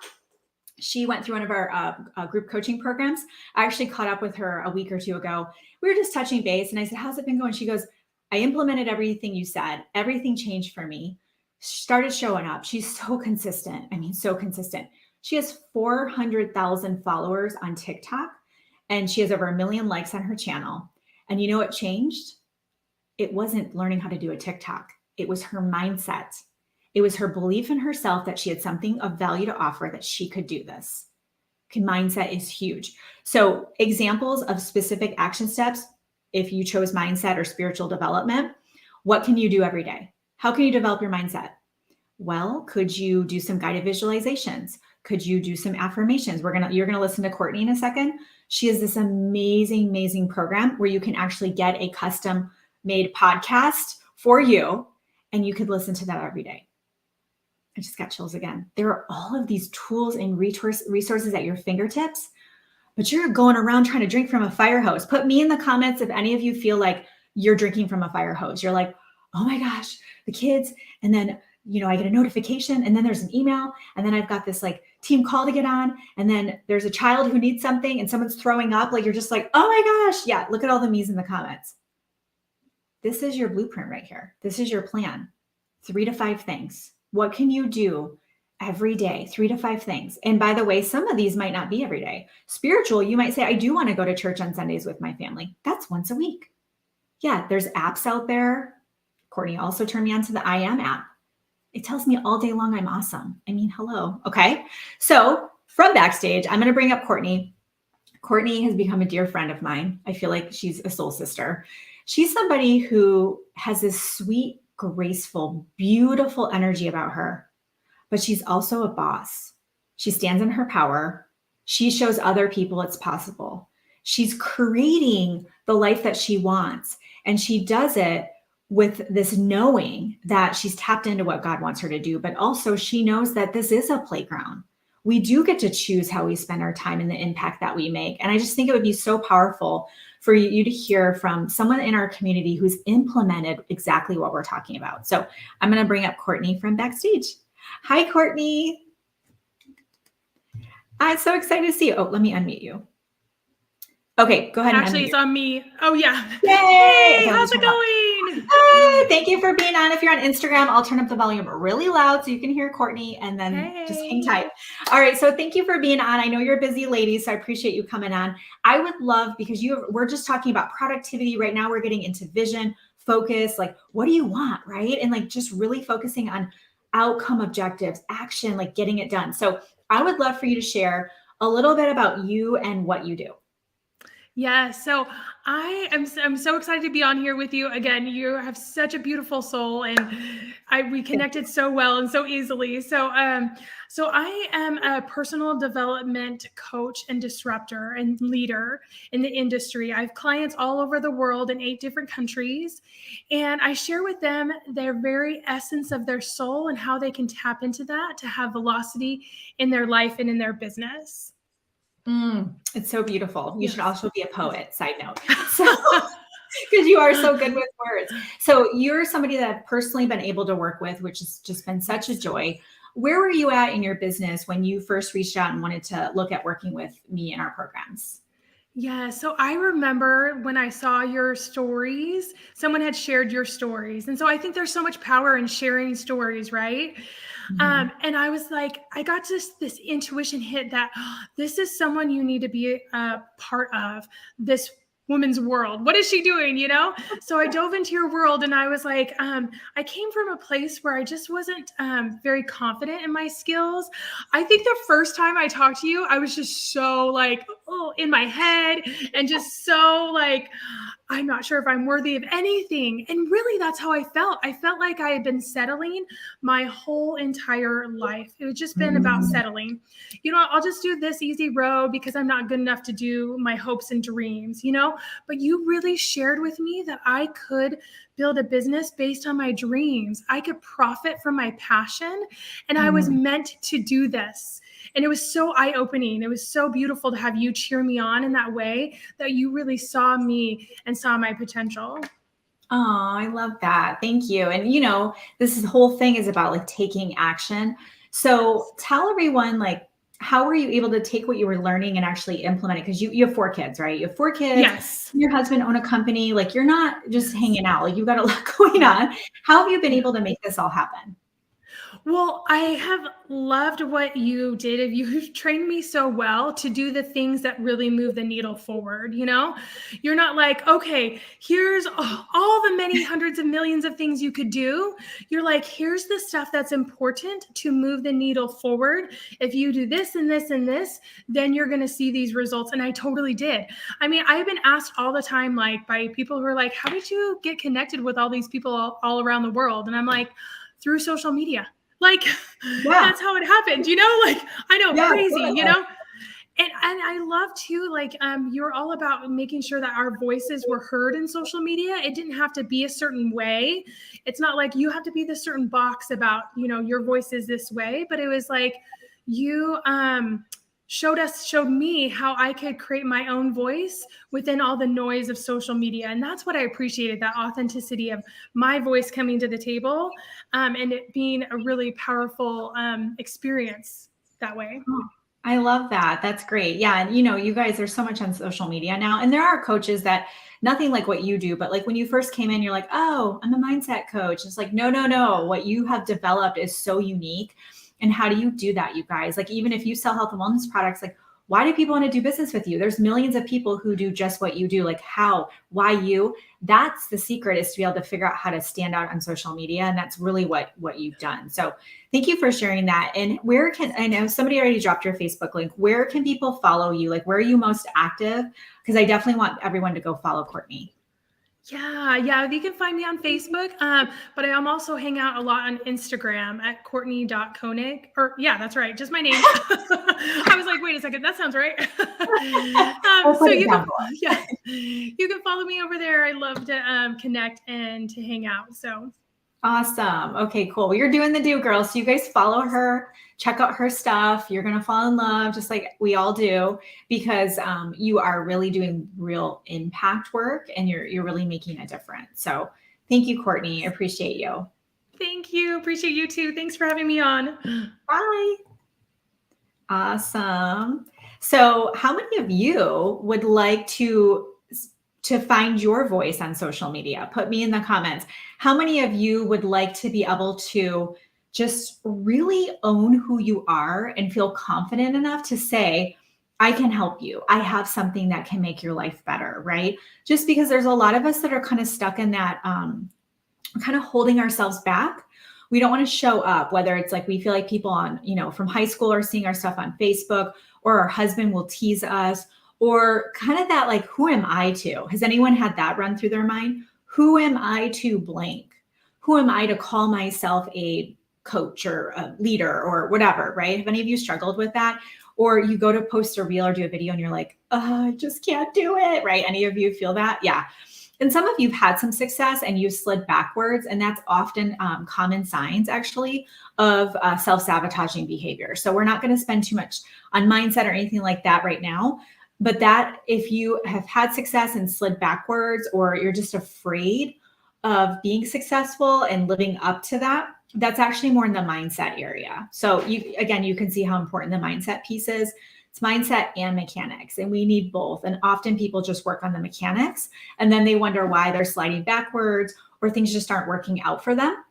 She went through one of our group coaching programs. I actually caught up with her a week or 2 ago. We were just touching base and I said, how's it been going? She goes, I implemented everything you said. Everything changed for me. She started showing up. She's so consistent. I mean, so consistent. She has 400,000 followers on TikTok and she has over 1 million likes on her channel. And you know what changed? It wasn't learning how to do a TikTok. It was her mindset. It was her belief in herself that she had something of value to offer, that she could do this. Mindset is huge. So examples of specific action steps, if you chose mindset or spiritual development, what can you do every day? How can you develop your mindset? Well, could you do some guided visualizations? Could you do some affirmations? You're gonna listen to Courtney in a second. She has this amazing, amazing program where you can actually get a custom made podcast for you, and you could listen to that every day. I just got chills again. There are all of these tools and resources at your fingertips, but you're going around trying to drink from a fire hose. Put me in the comments if any of you feel like you're drinking from a fire hose. You're like, oh my gosh, the kids. And then, I get a notification and then there's an email. And then I've got this like team call to get on. And then there's a child who needs something and someone's throwing up. Like, you're just like, oh my gosh. Yeah. Look at all the me's in the comments. This is your blueprint right here. This is your plan. 3 to 5 things. What can you do every day? 3 to 5 things. And by the way, some of these might not be every day. Spiritual, you might say, I do want to go to church on Sundays with my family. That's once a week. Yeah, there's apps out there. Courtney also turned me on to the I Am app. It tells me all day long I'm awesome. I mean, hello. Okay. So from backstage, I'm going to bring up Courtney. Courtney has become a dear friend of mine. I feel like she's a soul sister. She's somebody who has this sweet, graceful, beautiful energy about her, but she's also a boss. She stands in her power. She shows other people it's possible. She's creating the life that she wants. And she does it with this knowing that she's tapped into what God wants her to do, but also she knows that this is a playground. We do get to choose how we spend our time and the impact that we make. And I just think it would be so powerful for you to hear from someone in our community who's implemented exactly what we're talking about. So I'm going to bring up Courtney from backstage. Hi, Courtney. I'm so excited to see you. Oh, let me unmute you. Okay, go ahead and Actually, unmute. it's on me. Oh, yeah. Yay! Hey, Okay, how's it going? Hey, thank you for being on. If you're on Instagram, I'll turn up the volume really loud so you can hear Courtney, and then just hang tight. All right, so thank you for being on. I know you're a busy lady, so I appreciate you coming on. I would love, because we're just talking about productivity right now. We're getting into vision, focus, like what do you want, right? And like just really focusing on outcome objectives, action, like getting it done. So I would love for you to share a little bit about you and what you do. Yeah, so I'm so excited to be on here with you again. You have such a beautiful soul, and we connected so well and so easily. So I am a personal development coach and disruptor and leader in the industry. I have clients all over the world in 8 different countries, and I share with them their very essence of their soul and how they can tap into that to have velocity in their life and in their business. It's so beautiful. You Yes. should also be a poet, side note. So, because you are so good with words. So you're somebody that I've personally been able to work with, which has just been such a joy. Where were you at in your business when you first reached out and wanted to look at working with me in our programs? Yeah, so I remember when I saw your stories, someone had shared your stories. And so I think there's so much power in sharing stories, right? And I was like, I got just this intuition hit that this is someone you need to be a part of, this woman's world. What is she doing? So I dove into your world, and I was like, I came from a place where I just wasn't very confident in my skills. I think the first time I talked to you, I was just so like, oh, in my head, and just so like, I'm not sure if I'm worthy of anything. And really, that's how I felt. I felt like I had been settling my whole entire life. It had just been about settling. I'll just do this easy road because I'm not good enough to do my hopes and dreams, But you really shared with me that I could build a business based on my dreams. I could profit from my passion, and I was meant to do this. And it was so eye-opening. It was so beautiful to have you cheer me on in that way, that you really saw me and saw my potential. Oh, I love that. Thank you. And this whole thing is about like taking action. So tell everyone, like, how were you able to take what you were learning and actually implement it? Because you have 4 kids, right? You have 4 kids. Yes. Your husband own a company. Like, you're not just hanging out. Like, you've got a lot going on. How have you been able to make this all happen? Well, I have loved what you did. You've trained me so well to do the things that really move the needle forward. You're not like, okay, here's all the many hundreds of millions of things you could do. You're like, here's the stuff that's important to move the needle forward. If you do this and this and this, then you're going to see these results. And I totally did. I mean, I've been asked all the time, like by people who are like, how did you get connected with all these people all around the world? And I'm like, through social media. Like, that's how it happened, like, I know, crazy, And I love too, like, you're all about making sure that our voices were heard in social media. It didn't have to be a certain way. It's not like you have to be this certain box about, your voice is this way, but it was like you showed me how I could create my own voice within all the noise of social media. And that's what I appreciated, that authenticity of my voice coming to the table, and it being a really powerful experience that way. Oh, I love that. That's great. Yeah. And you guys are so much on social media now. And there are coaches that nothing like what you do, but like when you first came in, you're like, oh, I'm a mindset coach. It's like, no, no, no. What you have developed is so unique. And how do you do that, you guys? Like, even if you sell health and wellness products, like, why do people want to do business with you? There's millions of people who do just what you do. Like, how, why you? That's the secret, is to be able to figure out how to stand out on social media. And that's really what you've done. So thank you for sharing that. And I know somebody already dropped your Facebook link. Where can people follow you? Like, where are you most active? Because I definitely want everyone to go follow Courtney. Yeah. You can find me on Facebook, but I also hang out a lot on Instagram at Courtney.Koenig. Or yeah, that's right. Just my name. I was like, wait a second, that sounds right. You can follow me over there. I love to connect and to hang out. So awesome. Okay, cool. Well, you're doing the do, girl. So you guys follow her, check out her stuff. You're going to fall in love just like we all do, because you are really doing real impact work, and you're really making a difference. So thank you, Courtney. I appreciate you. Thank you. Appreciate you too. Thanks for having me on. Bye. Awesome. So how many of you would like to find your voice on social media? Put me in the comments. How many of you would like to be able to just really own who you are and feel confident enough to say, I can help you. I have something that can make your life better, right? Just because there's a lot of us that are kind of stuck in that, kind of holding ourselves back. We don't want to show up, whether it's like we feel like people on, from high school are seeing our stuff on Facebook, or our husband will tease us, or kind of that, like, who am I to? Has anyone had that run through their mind? Who am I to blank? Who am I to call myself a coach or a leader or whatever, right? Have any of you struggled with that? Or you go to post a reel or do a video and you're like, oh, I just can't do it, right? Any of you feel that? Yeah. And some of you've had some success and you slid backwards, and that's often common signs actually of self-sabotaging behavior. So we're not going to spend too much on mindset or anything like that right now. But that, if you have had success and slid backwards, or you're just afraid of being successful and living up to that, that's actually more in the mindset area. So you can see how important the mindset piece is. It's mindset and mechanics, and we need both. And often people just work on the mechanics and then they wonder why they're sliding backwards or things just aren't working out for them.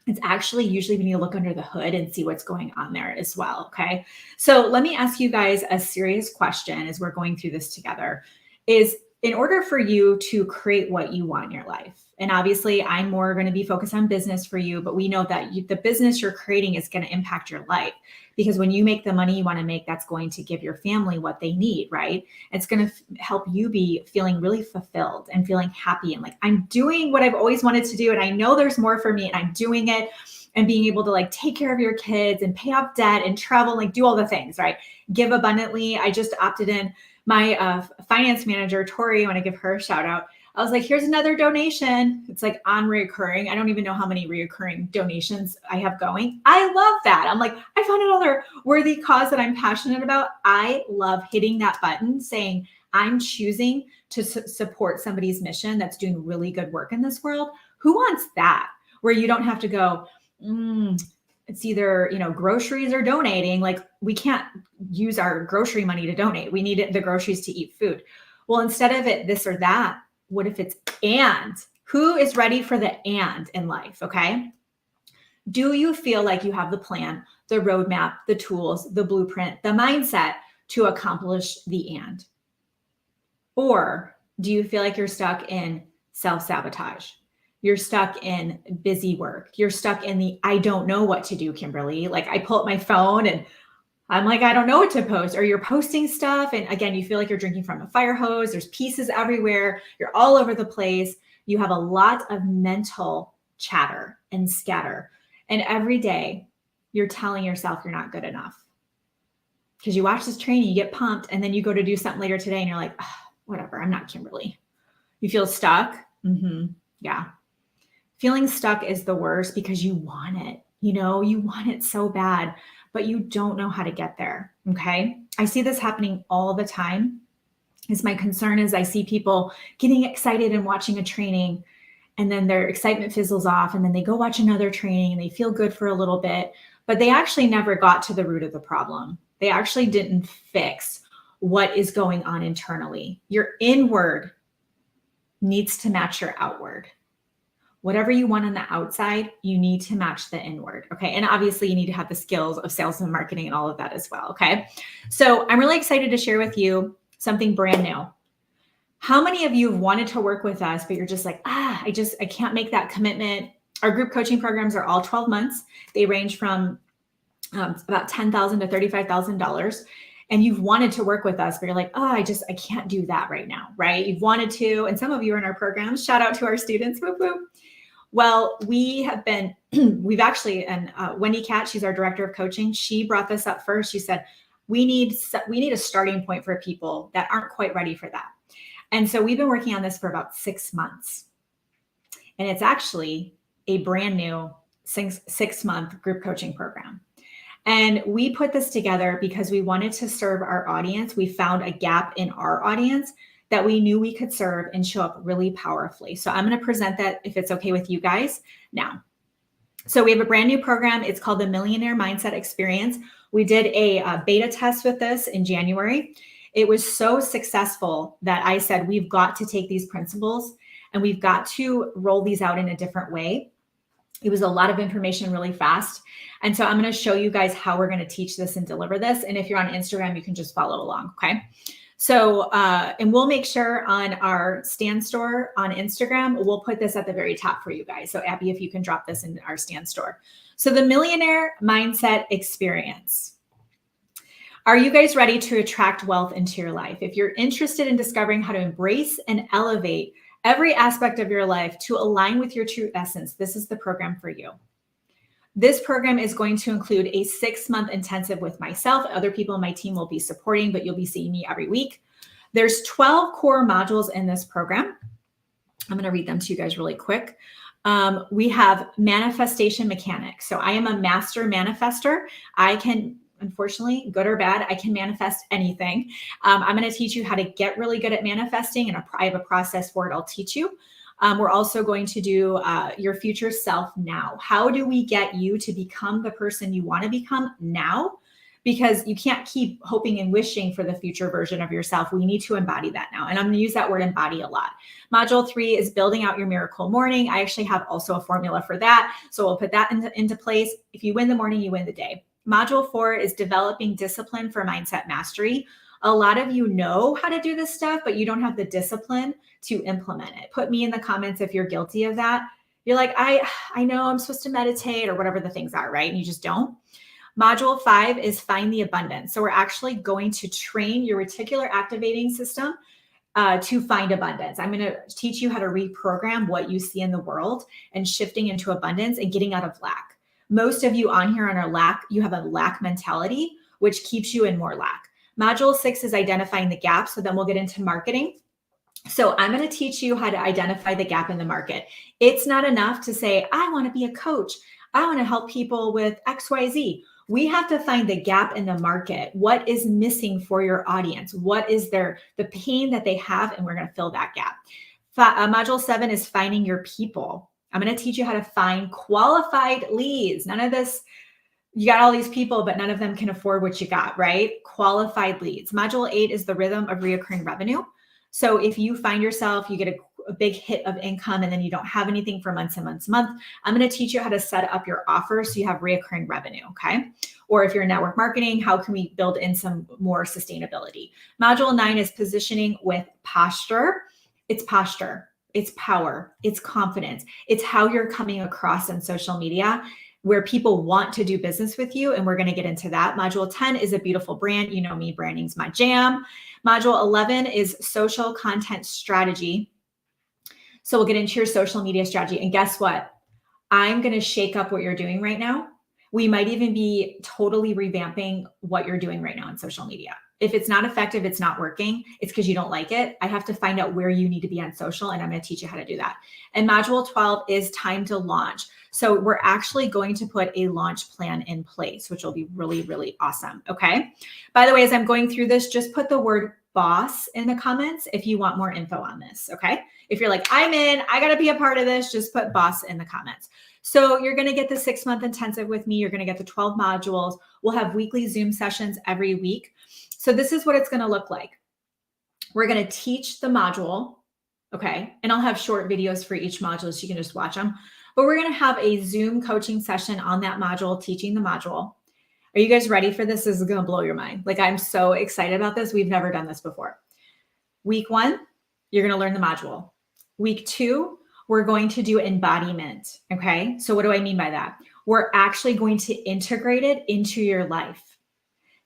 It's actually usually when you look under the hood and see what's going on there as well. Okay. So let me ask you guys a serious question as we're going through this together. Is, in order for you to create what you want in your life, and obviously I'm more going to be focused on business for you, but we know that the business you're creating is going to impact your life, because when you make the money you want to make, that's going to give your family what they need, right? It's going to help you be feeling really fulfilled and feeling happy and like, I'm doing what I've always wanted to do, and I know there's more for me, and I'm doing it, and being able to like take care of your kids and pay off debt and travel, like do all the things, right? Give abundantly. I just opted in. My finance manager, Tori, I want to give her a shout out. I was like, here's another donation. It's like on reoccurring. I don't even know how many reoccurring donations I have going. I love that. I'm like, I found another worthy cause that I'm passionate about. I love hitting that button saying, I'm choosing to support somebody's mission that's doing really good work in this world. Who wants that? Where you don't have to go, it's either, groceries or donating. Like, we can't use our grocery money to donate. We need the groceries to eat food. Well, instead of it this or that, what if it's and? Who is ready for the and in life? Okay. Do you feel like you have the plan, the roadmap, the tools, the blueprint, the mindset to accomplish the and? Or do you feel like you're stuck in self-sabotage? You're stuck in busy work. You're stuck in the, I don't know what to do, Kimberly. Like, I pull up my phone and I'm like, I don't know what to post. Or you're posting stuff, and again, you feel like you're drinking from a fire hose. There's pieces everywhere. You're all over the place. You have a lot of mental chatter and scatter. And every day you're telling yourself you're not good enough. Because you watch this training, you get pumped, and then you go to do something later today and you're like, oh, whatever, I'm not Kimberly. You feel stuck. Yeah. Feeling stuck is the worst because you want it. You want it so bad, but you don't know how to get there. Okay. I see this happening all the time. My concern is I see people getting excited and watching a training, and then their excitement fizzles off, and then they go watch another training and they feel good for a little bit, but they actually never got to the root of the problem. They actually didn't fix what is going on internally. Your inward needs to match your outward. Whatever you want on the outside, you need to match the inward. Okay. And obviously you need to have the skills of sales and marketing and all of that as well. Okay. So I'm really excited to share with you something brand new. How many of you have wanted to work with us, but you're just like, I can't make that commitment. Our group coaching programs are all 12 months. They range from about $10,000 to $35,000. And you've wanted to work with us, but you're like, I can't do that right now, right? You've wanted to, and some of you are in our programs. Shout out to our students. Whoop, whoop. Well, we've actually, and Wendy Cat, she's our director of coaching. She brought this up first. She said, we need a starting point for people that aren't quite ready for that. And so we've been working on this for about 6 months. And it's actually a brand new 6-month group coaching program. And we put this together because we wanted to serve our audience. We found a gap in our audience that we knew we could serve and show up really powerfully. So I'm going to present that, if it's okay with you guys, now. So we have a brand new program. It's called the Millionaire Mindset Experience. We did a beta test with this in January. It was so successful that I said, we've got to take these principles and we've got to roll these out in a different way. It was a lot of information really fast. And so I'm going to show you guys how we're going to teach this and deliver this. And if you're on Instagram, you can just follow along. Okay. So, and we'll make sure on our Stand Store on Instagram, we'll put this at the very top for you guys. So Abby, if you can drop this in our Stand Store. So the Millionaire Mindset Experience. Are you guys ready to attract wealth into your life? If you're interested in discovering how to embrace and elevate every aspect of your life to align with your true essence, this is the program for you. This program is going to include a 6-month intensive with myself. Other people in my team will be supporting, but you'll be seeing me every week. There's 12 core modules in this program. I'm going to read them to you guys really quick. We have manifestation mechanics. So I am a master manifester. I can, unfortunately, good or bad, I can manifest anything. I'm going to teach you how to get really good at manifesting, and I have a process for it. I'll teach you. We're also going to do your future self now. How do we get you to become the person you want to become now? Because you can't keep hoping and wishing for the future version of yourself. We need to embody that now. And I'm going to use that word embody a lot. Module 3 is building out your miracle morning. I actually have also a formula for that. So we'll put that into place. If you win the morning, you win the day. Module 4 is developing discipline for mindset mastery. A lot of you know how to do this stuff, but you don't have the discipline to implement it. Put me in the comments if you're guilty of that. You're like, I know I'm supposed to meditate or whatever the things are, right? And you just don't. Module 5 is find the abundance. So we're actually going to train your reticular activating system to find abundance. I'm going to teach you how to reprogram what you see in the world and shifting into abundance and getting out of lack. Most of you on here are lack. You have a lack mentality, which keeps you in more lack. Module 6 is identifying the gap. So then we'll get into marketing. So I'm going to teach you how to identify the gap in the market. It's not enough to say, I want to be a coach. I want to help people with XYZ. We have to find the gap in the market. What is missing for your audience? What is the pain that they have? And we're going to fill that gap. Module 7 is finding your people. I'm going to teach you how to find qualified leads. None of this, you got all these people, but none of them can afford what you got, right? Qualified leads. Module 8 is the rhythm of reoccurring revenue. So if you find yourself, you get a big hit of income and then you don't have anything for months and months and months, I'm going to teach you how to set up your offer so you have reoccurring revenue, okay? Or if you're in network marketing, how can we build in some more sustainability? Module 9 is positioning with posture. It's posture, it's power, it's confidence. It's how you're coming across on social media where people want to do business with you. And we're going to get into that. Module 10 is a beautiful brand. You know me, branding's my jam. Module 11 is social content strategy. So we'll get into your social media strategy. And guess what? I'm going to shake up what you're doing right now. We might even be totally revamping what you're doing right now on social media. If it's not effective, it's not working, it's because you don't like it. I have to find out where you need to be on social, and I'm going to teach you how to do that. And module 12 is time to launch. So we're actually going to put a launch plan in place, which will be really, really awesome. Okay. By the way, as I'm going through this, just put the word boss in the comments if you want more info on this. Okay. If you're like, I'm in, I got to be a part of this, just put boss in the comments. So you're going to get the 6-month intensive with me. You're going to get the 12 modules. We'll have weekly Zoom sessions every week. So this is what it's going to look like. We're going to teach the module. Okay. And I'll have short videos for each module so you can just watch them. But we're going to have a Zoom coaching session on that module, teaching the module. Are you guys ready for this? This is going to blow your mind. Like, I'm so excited about this. We've never done this before. Week 1, you're going to learn the module. Week 2, we're going to do embodiment. Okay. So what do I mean by that? We're actually going to integrate it into your life.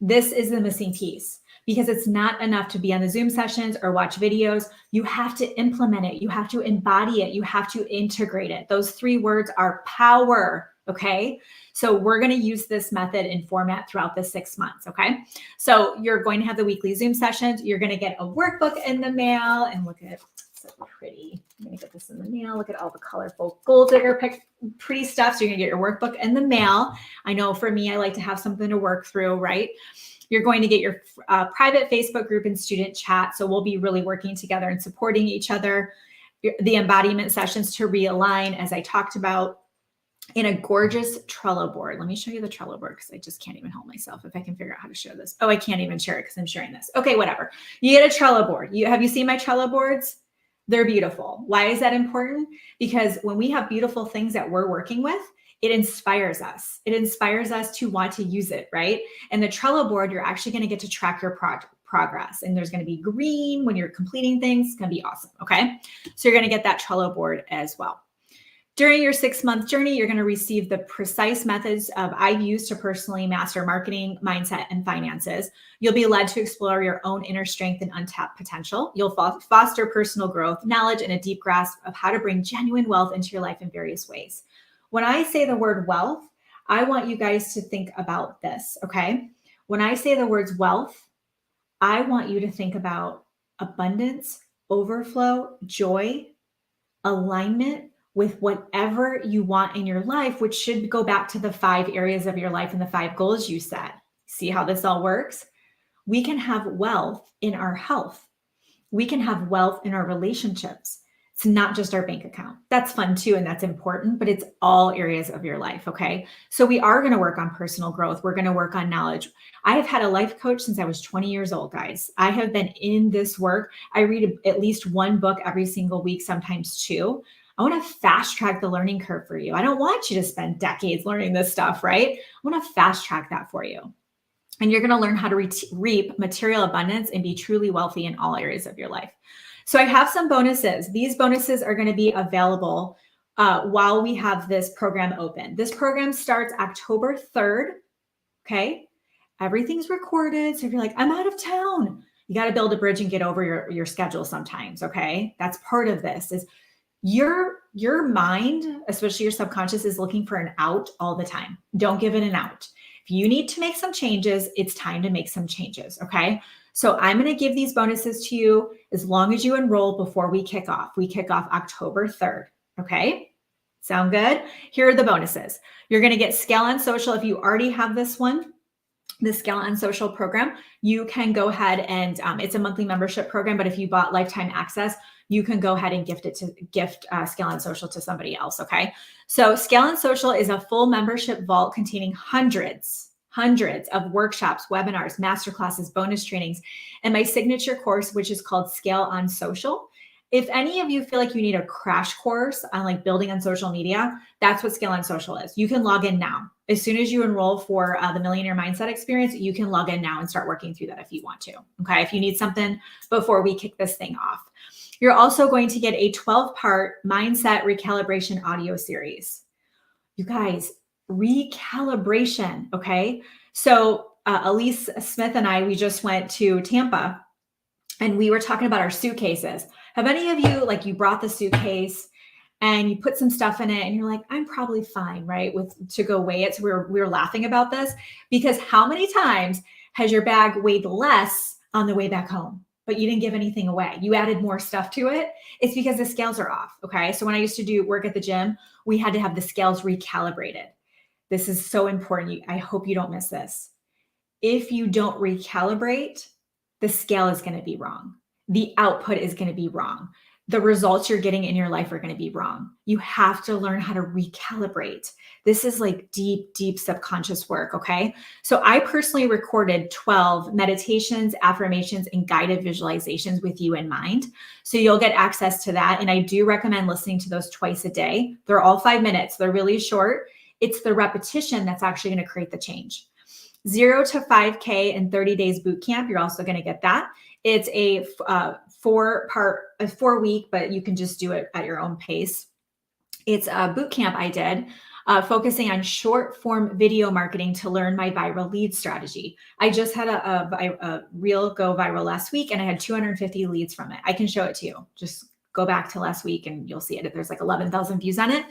This is the missing piece, because it's not enough to be on the Zoom sessions or watch videos. You have to implement it. You have to embody it. You have to integrate it. Those 3 words are power. Okay. So we're going to use this method and format throughout the 6 months. Okay. So you're going to have the weekly Zoom sessions. You're going to get a workbook in the mail, and look at it. So pretty. I'm going to get this in the mail. Look at all the colorful gold digger pretty stuff. So you're going to get your workbook in the mail. I know for me, I like to have something to work through, right? You're going to get your private Facebook group and student chat. So we'll be really working together and supporting each other. The embodiment sessions to realign, as I talked about. in a gorgeous Trello board. Let me show you the Trello board because I just can't even help myself if I can figure out how to share this. Oh, I can't even share it because I'm sharing this. Okay, whatever. You get a Trello board. Have you seen my Trello boards? They're beautiful. Why is that important? Because when we have beautiful things that we're working with, it inspires us. It inspires us to want to use it, right? And the Trello board, you're actually going to get to track your progress. And there's going to be green when you're completing things. It's going to be awesome, okay? So you're going to get that Trello board as well. During your 6-month journey, you're going to receive the precise methods I've used to personally master marketing, mindset, and finances. You'll be led to explore your own inner strength and untapped potential. You'll foster personal growth, knowledge, and a deep grasp of how to bring genuine wealth into your life in various ways. When I say the word wealth, I want you guys to think about this, okay? When I say the words wealth, I want you to think about abundance, overflow, joy, alignment with whatever you want in your life, which should go back to the 5 areas of your life and the 5 goals you set. See how this all works? We can have wealth in our health. We can have wealth in our relationships. It's not just our bank account. That's fun too, and that's important, but it's all areas of your life, okay? So we are going to work on personal growth. We're going to work on knowledge. I have had a life coach since I was 20 years old, guys. I have been in this work. I read at least 1 book every single week, sometimes 2. I want to fast track the learning curve for you. I don't want you to spend decades learning this stuff, right? I want to fast track that for you. And you're going to learn how to reap material abundance and be truly wealthy in all areas of your life. So I have some bonuses. These bonuses are going to be available while we have this program open. This program starts October 3rd. Okay. Everything's recorded. So if you're like, I'm out of town, you got to build a bridge and get over your schedule sometimes. Okay. That's part of this is your mind, especially your subconscious, is looking for an out all the time. Don't give it an out. If you need to make some changes, it's time to make some changes. Okay. So I'm going to give these bonuses to you as long as you enroll before we kick off. We kick off October 3rd. Okay. Sound good? Here are the bonuses. You're going to get Scale on Social. If you already have this one, the Scale on Social program, you can go ahead and it's a monthly membership program, but if you bought lifetime access, you can go ahead and gift Scale on Social to somebody else. Okay. So Scale on Social is a full membership vault containing hundreds of workshops, webinars, masterclasses, bonus trainings, and my signature course, which is called Scale on Social. If any of you feel like you need a crash course on like building on social media, that's what Scale on Social is. You can log in now. As soon as you enroll for the Millionaire Mindset Experience, you can log in now and start working through that if you want to. Okay. If you need something before we kick this thing off. You're also going to get a 12-part mindset recalibration audio series. You guys, recalibration. Okay. So Elise Smith and I, we just went to Tampa and we were talking about our suitcases. Have any of you, like, you brought the suitcase and you put some stuff in it and you're like, I'm probably fine, right? To go weigh it. So we were laughing about this because how many times has your bag weighed less on the way back home, but you didn't give anything away? You added more stuff to it. It's because the scales are off. Okay. So when I used to do work at the gym, we had to have the scales recalibrated. This is so important. I hope you don't miss this. If you don't recalibrate, the scale is going to be wrong. The output is going to be wrong. The results you're getting in your life are going to be wrong. You have to learn how to recalibrate. This is like deep, deep subconscious work. Okay. So I personally recorded 12 meditations, affirmations, and guided visualizations with you in mind. So you'll get access to that. And I do recommend listening to those twice a day. They're all 5 minutes. They're really short. It's the repetition that's actually going to create the change. 0 to 5K in 30 days boot camp. You're also going to get that. It's a 4-week, but you can just do it at your own pace. It's a boot camp I did, focusing on short form video marketing to learn my viral lead strategy. I just had a reel go viral last week and I had 250 leads from it. I can show it to you. Just go back to last week and you'll see it. There's like 11,000 views on it.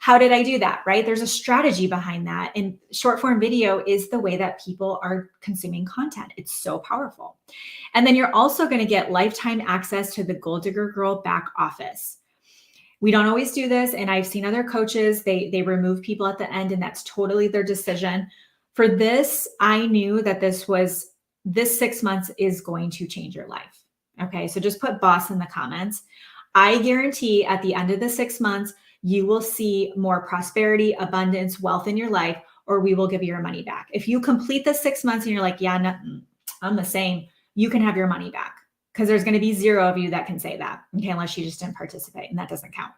How did I do that, right? There's a strategy behind that. And short form video is the way that people are consuming content. It's so powerful. And then you're also going to get lifetime access to the Goal Digger Girl back office. We don't always do this. And I've seen other coaches, they remove people at the end and that's totally their decision. For this, I knew that this 6 months is going to change your life. Okay. So just put boss in the comments. I guarantee at the end of the 6 months, you will see more prosperity, abundance, wealth in your life, or we will give you your money back. If you complete the 6 months and you're like, yeah, no, I'm the same, you can have your money back, because there's going to be 0 of you that can say that, okay, unless you just didn't participate, and that doesn't count.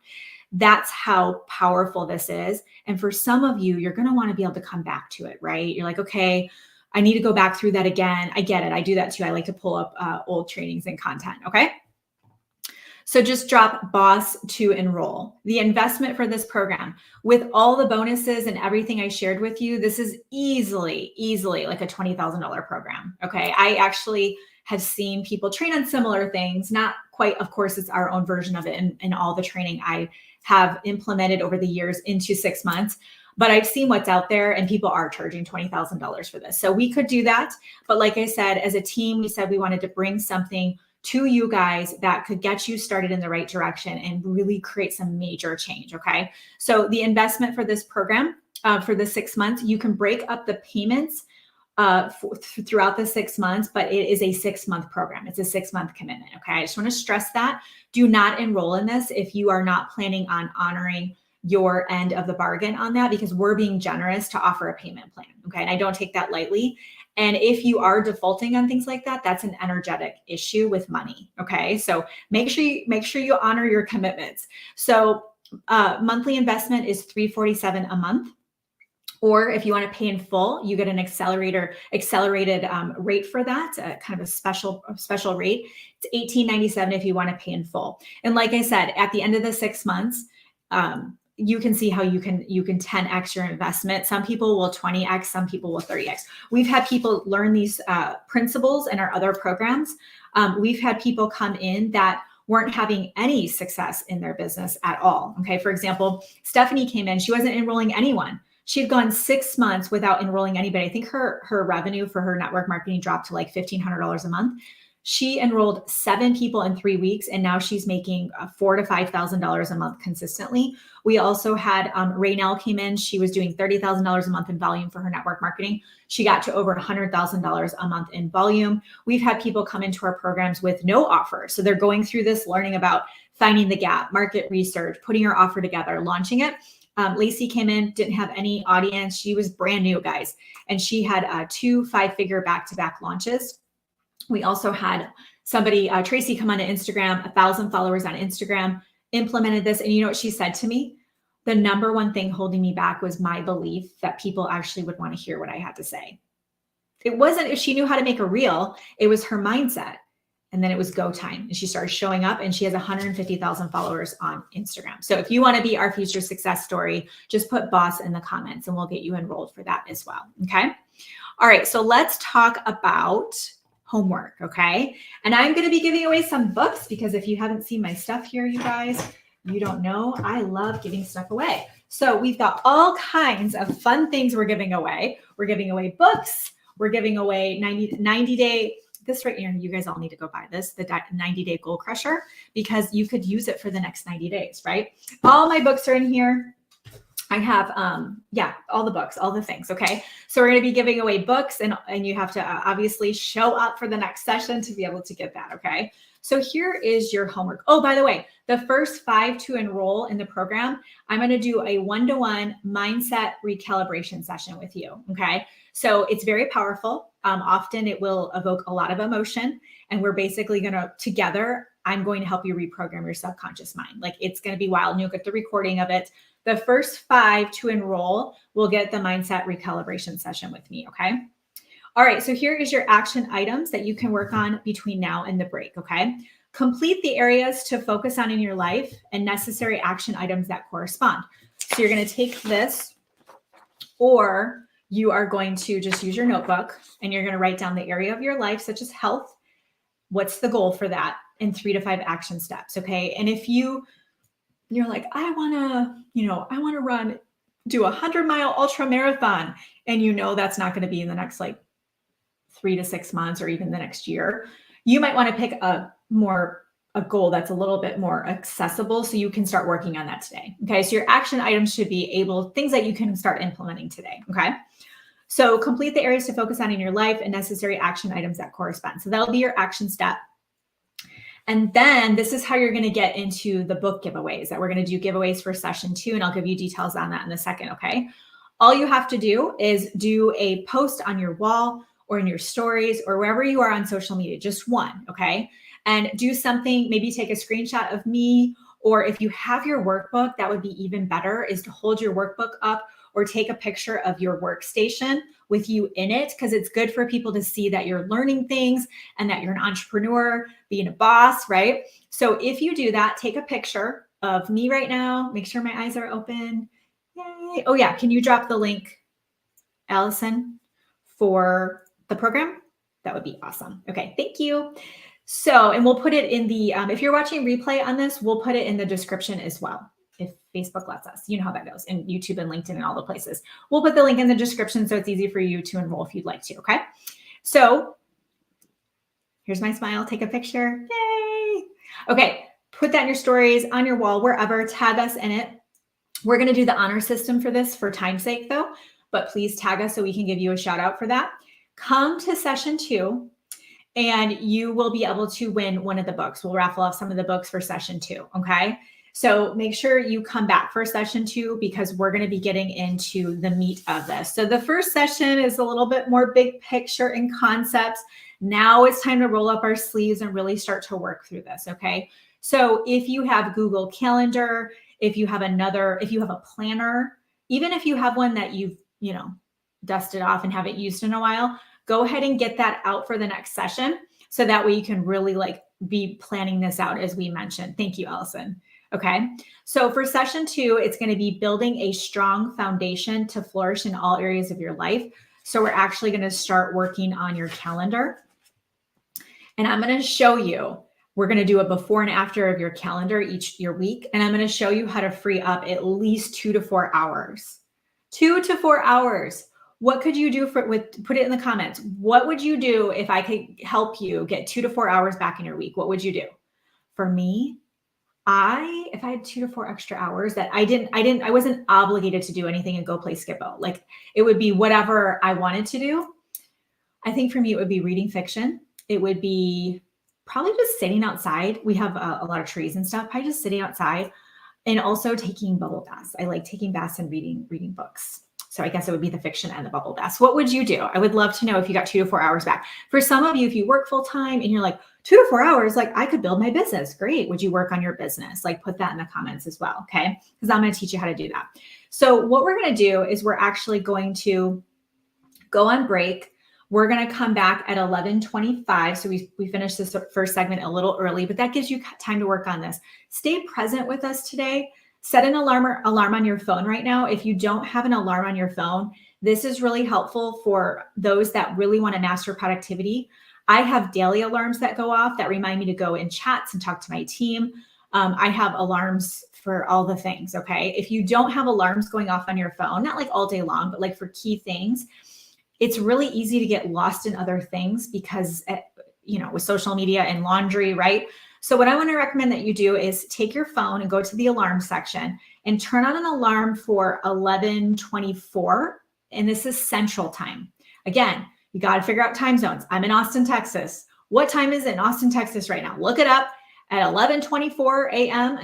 That's how powerful this is. And for some of you, you're going to want to be able to come back to it, right? You're like, okay, I need to go back through that again. I get it. I do that too. I like to pull up old trainings and content. Okay. So just drop boss to enroll. The investment for this program, with all the bonuses and everything I shared with you, this is easily like a $20,000 program. Okay. I actually have seen people train on similar things, not quite, of course, it's our own version of it and all the training I have implemented over the years into 6 months. But I've seen what's out there, and people are charging $20,000 for this. So we could do that. But like I said, as a team, we said we wanted to bring something to you guys that could get you started in the right direction and really create some major change. Okay. So the investment for this program, for the 6 months, you can break up the payments throughout the 6 months, but it is a 6-month program. It's a 6-month commitment. Okay. I just want to stress that. Do not enroll in this if you are not planning on honoring your end of the bargain on that, because we're being generous to offer a payment plan. Okay. And I don't take that lightly. And if you are defaulting on things like that, that's an energetic issue with money. Okay. So make sure you honor your commitments. So monthly investment is $347 a month. Or if you want to pay in full, you get an accelerated rate for that, kind of a special rate. It's $18.97 if you want to pay in full. And like I said, at the end of the 6 months, you can see how you can 10x your investment. Some people will 20x, some people will 30x. We've had people learn these principles in our other programs. We've had people come in that weren't having any success in their business at all. Okay, for example, Stephanie came in, she wasn't enrolling anyone. She had gone 6 months without enrolling anybody. I think her revenue for her network marketing dropped to like $1,500 a month. She enrolled 7 people in 3 weeks, and now she's making $4,000 to $5,000 a month consistently. We also had Raynell came in. She was doing $30,000 a month in volume for her network marketing. She got to over $100,000 a month in volume. We've had people come into our programs with no offer. So they're going through this, learning about finding the gap, market research, putting her offer together, launching it. Lacey came in, didn't have any audience. She was brand new, guys. And she had 2 5-figure back-to-back launches. We also had somebody, Tracy, come onto Instagram, 1,000 followers on Instagram, implemented this. And you know what she said to me? The number one thing holding me back was my belief that people actually would want to hear what I had to say. It wasn't if she knew how to make a reel, it was her mindset. And then it was go time. And she started showing up, and she has 150,000 followers on Instagram. So if you want to be our future success story, just put boss in the comments and we'll get you enrolled for that as well. Okay. All right. So let's talk about homework. Okay. And I'm going to be giving away some books, because if you haven't seen my stuff here, you guys, you don't know, I love giving stuff away. So we've got all kinds of fun things we're giving away. We're giving away books. We're giving away 90-day, this right here, you guys all need to go buy this, the 90-day goal crusher, because you could use it for the next 90 days, right? All my books are in here. I have, all the books, all the things. Okay. So we're going to be giving away books, and you have to obviously show up for the next session to be able to get that. Okay. So here is your homework. Oh, by the way, the first 5 to enroll in the program, I'm going to do a 1-to-1 mindset recalibration session with you. Okay. So it's very powerful. Often it will evoke a lot of emotion, and we're basically going to together, I'm going to help you reprogram your subconscious mind. Like, it's going to be wild, and you'll get the recording of it. The first 5 to enroll will get the mindset recalibration session with me. Okay. All right. So here is your action items that you can work on between now and the break. Okay. Complete the areas to focus on in your life and necessary action items that correspond. So you're going to take this, or you are going to just use your notebook, and you're going to write down the area of your life, such as health. What's the goal for that? And 3 to 5 action steps. Okay. And if you're like, I want to do a 100-mile ultra marathon, and that's not going to be in the next 3 to 6 months or even the next year, you might want to pick a goal that's a little bit more accessible, so you can start working on that today. Okay. So your action items should be things that you can start implementing today. Okay. So complete the areas to focus on in your life and necessary action items that correspond. So that'll be your action step. And then this is how you're going to get into the book giveaways that we're going to do giveaways for session 2. And I'll give you details on that in a second. Okay. All you have to do is do a post on your wall or in your stories or wherever you are on social media, just one. Okay. And do something, maybe take a screenshot of me, or if you have your workbook, that would be even better, is to hold your workbook up or take a picture of your workstation with you in it, because it's good for people to see that you're learning things and that you're an entrepreneur, being a boss, right? So if you do that, take a picture of me right now. Make sure my eyes are open. Yay. Oh yeah, can you drop the link, Allison, for the program? That would be awesome. Okay, thank you. So, and we'll put it in the, if you're watching replay on this, we'll put it in the description as well, if Facebook lets us. You know how that goes, and YouTube and LinkedIn and all the places. We'll put the link in the description so it's easy for you to enroll if you'd like to, okay? So here's my smile, take a picture, yay. Okay, put that in your stories, on your wall, wherever, tag us in it. We're gonna do the honor system for this for time's sake though, but please tag us so we can give you a shout out for that. Come to session 2 and you will be able to win one of the books. We'll raffle off some of the books for session 2, okay? So make sure you come back for session 2 because we're gonna be getting into the meat of this. So the first session is a little bit more big picture and concepts. Now it's time to roll up our sleeves and really start to work through this, okay? So if you have Google Calendar, if you have a planner, even if you have one that you've, dusted off and haven't used in a while, go ahead and get that out for the next session. So that way you can really be planning this out as we mentioned. Thank you, Allison. Okay. So for session 2, it's going to be building a strong foundation to flourish in all areas of your life. So we're actually going to start working on your calendar. And I'm going to show you, we're going to do a before and after of your calendar your week. And I'm going to show you how to free up at least 2 to 4 hours. 2 to 4 hours. What could you do put it in the comments. What would you do if I could help you get 2 to 4 hours back in your week? What would you do? For me, if I had 2 to 4 extra hours that I wasn't obligated to do anything and go play Skip-Bo. It would be whatever I wanted to do. I think for me, it would be reading fiction. It would be probably just sitting outside. We have a lot of trees and stuff. Probably just sitting outside and also taking bubble baths. I like taking baths and reading books. So I guess it would be the fiction and the bubble baths. What would you do? I would love to know if you got 2 to 4 hours back. For some of you, if you work full time and you're like 2 to 4 hours, I could build my business. Great. Would you work on your business? Put that in the comments as well. Okay. Because I'm going to teach you how to do that. So what we're going to do is we're actually going to go on break. We're going to come back at 11:25. So we finished this first segment a little early, but that gives you time to work on this. Stay present with us today. Set an alarm on your phone right now. If you don't have an alarm on your phone, this is really helpful for those that really want to master productivity. I have daily alarms that go off that remind me to go in chats and talk to my team. I have alarms for all the things, okay? If you don't have alarms going off on your phone, not all day long, but for key things, it's really easy to get lost in other things because, with social media and laundry, right? So what I want to recommend that you do is take your phone and go to the alarm section and turn on an alarm for 11:24. And this is Central Time. Again, you got to figure out time zones. I'm in Austin, Texas. What time is it in Austin, Texas right now? Look it up at 11:24 a.m.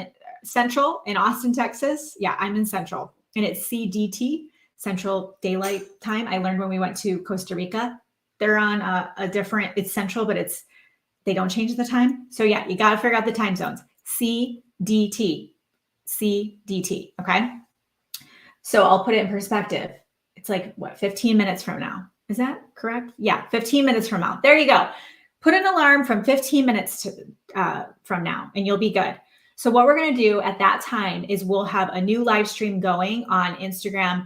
Central in Austin, Texas. Yeah, I'm in Central. And it's CDT, Central Daylight Time. I learned when we went to Costa Rica. They're on it's Central, but they don't change the time. So yeah, you got to figure out the time zones. CDT, okay? So I'll put it in perspective. It's 15 minutes from now. Is that correct? Yeah, 15 minutes from now. There you go. Put an alarm from 15 minutes from now and you'll be good. So what we're going to do at that time is we'll have a new live stream going on Instagram,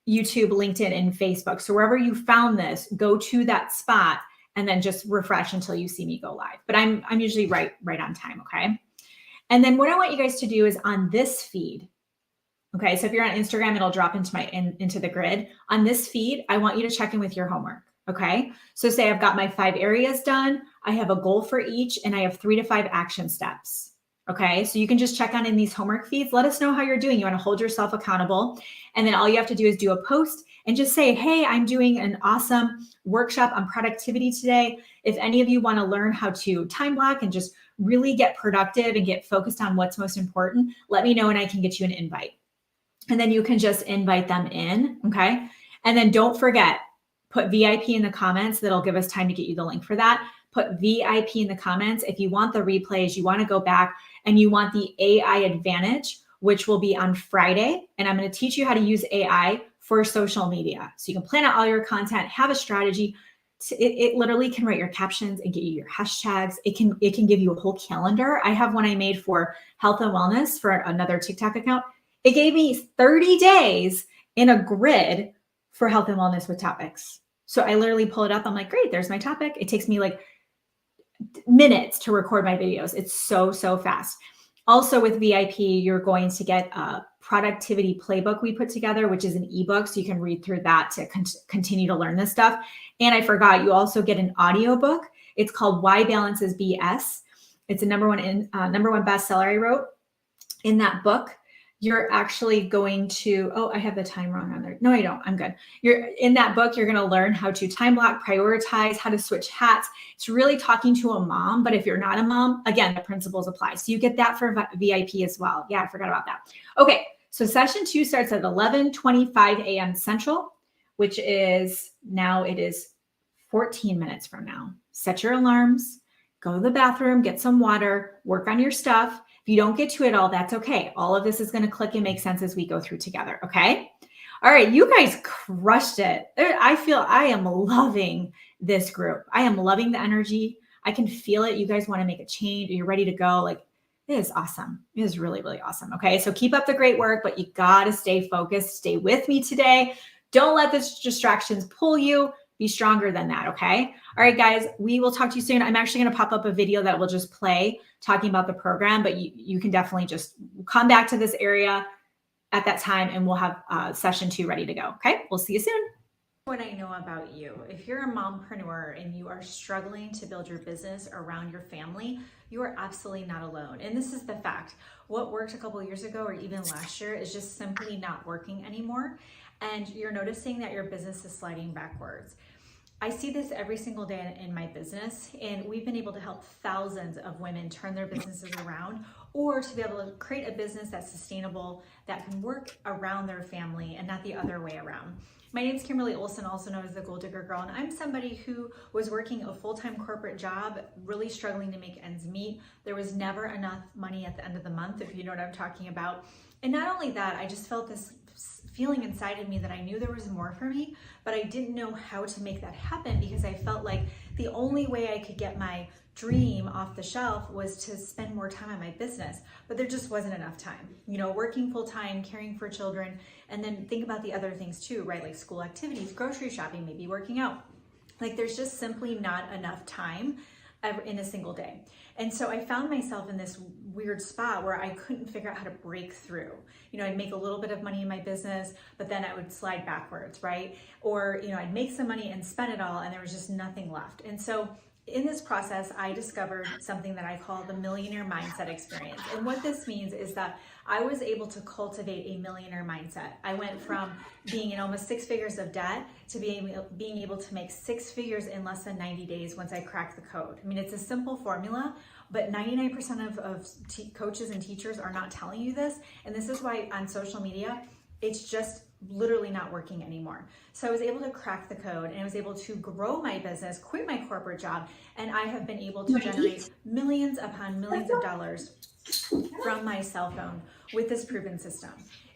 YouTube, LinkedIn, and Facebook. So wherever you found this, go to that spot and then just refresh until you see me go live. But I'm usually right on time, okay? And then what I want you guys to do is on this feed, okay? So if you're on Instagram, it'll drop into the grid. On this feed, I want you to check in with your homework, okay? So say I've got my 5 areas done, I have a goal for each, and I have 3 to 5 action steps, okay? So you can just check on in these homework feeds. Let us know how you're doing. You want to hold yourself accountable. And then all you have to do is do a post and just say, hey, I'm doing an awesome workshop on productivity today. If any of you want to learn how to time block and just really get productive and get focused on what's most important, let me know and I can get you an invite. And then you can just invite them in, okay? And then don't forget, put VIP in the comments. That'll give us time to get you the link for that. Put VIP in the comments. If you want the replays, you want to go back and you want the AI Advantage, which will be on Friday. And I'm going to teach you how to use AI for social media. So you can plan out all your content, have a strategy. It literally can write your captions and get you your hashtags. It can give you a whole calendar. I have one I made for health and wellness for another TikTok account. It gave me 30 days in a grid for health and wellness with topics. So I literally pull it up. I'm like, great, there's my topic. It takes me like minutes to record my videos. It's so fast. Also with VIP, you're going to get a productivity playbook we put together, which is an ebook. So you can read through that to continue to learn this stuff. And I forgot, you also get an audiobook. It's called Why Balance is BS. It's a number one bestseller I wrote. In that book, you're actually going to, oh, I have the time wrong on there. No, I don't. I'm good. In that book, you're going to learn how to time block, prioritize, how to switch hats. It's really talking to a mom. But if you're not a mom, again, the principles apply. So you get that for VIP as well. Yeah, I forgot about that. Okay. So session 2 starts at 11:25 a.m. Central, which is now it is 14 minutes from now. Set your alarms, go to the bathroom, get some water, work on your stuff. If you don't get to it all, that's okay. All of this is going to click and make sense as we go through together. Okay. All right. You guys crushed it. I feel I am loving this group. I am loving the energy. I can feel it. You guys want to make a change. You're ready to go. Like, it is awesome. It is really, really awesome. Okay. So keep up the great work, but you got to stay focused. Stay with me today. Don't let the distractions pull you. Be stronger than that. Okay. All right, guys, we will talk to you soon. I'm actually going to pop up a video that will just play talking about the program, but you can definitely just come back to this area at that time and we'll have session 2 ready to go. Okay. We'll see you soon. What I know about you, if you're a mompreneur and you are struggling to build your business around your family, you are absolutely not alone. And this is the fact. What worked a couple of years ago or even last year is just simply not working anymore. And you're noticing that your business is sliding backwards. I see this every single day in my business, and we've been able to help thousands of women turn their businesses around, or to be able to create a business that's sustainable, that can work around their family and not the other way around. My name is Kimberly Olson, also known as the Gold Digger Girl, and I'm somebody who was working a full-time corporate job, really struggling to make ends meet. There was never enough money at the end of the month, if you know what I'm talking about. And not only that, I just felt this feeling inside of me that I knew there was more for me, but I didn't know how to make that happen because I felt like the only way I could get my dream off the shelf was to spend more time on my business, but there just wasn't enough time. You know, working full time, caring for children, and then think about the other things too, right? Like school activities, grocery shopping, maybe working out. Like there's just simply not enough time in a single day. And so I found myself in this weird spot where I couldn't figure out how to break through. You know, I'd make a little bit of money in my business, but then I would slide backwards, right? Or, you know, I'd make some money and spend it all and there was just nothing left. And so in this process, I discovered something that I call the millionaire mindset experience. And what this means is that I was able to cultivate a millionaire mindset. I went from being in almost 6 figures of debt to being able to make 6 figures in less than 90 days once I cracked the code. I mean, it's a simple formula, but 99% of coaches and teachers are not telling you this. And this is why on social media, it's just literally not working anymore. So I was able to crack the code and I was able to grow my business, quit my corporate job, and I have been able to generate millions upon millions of dollars from my cell phone with this proven system.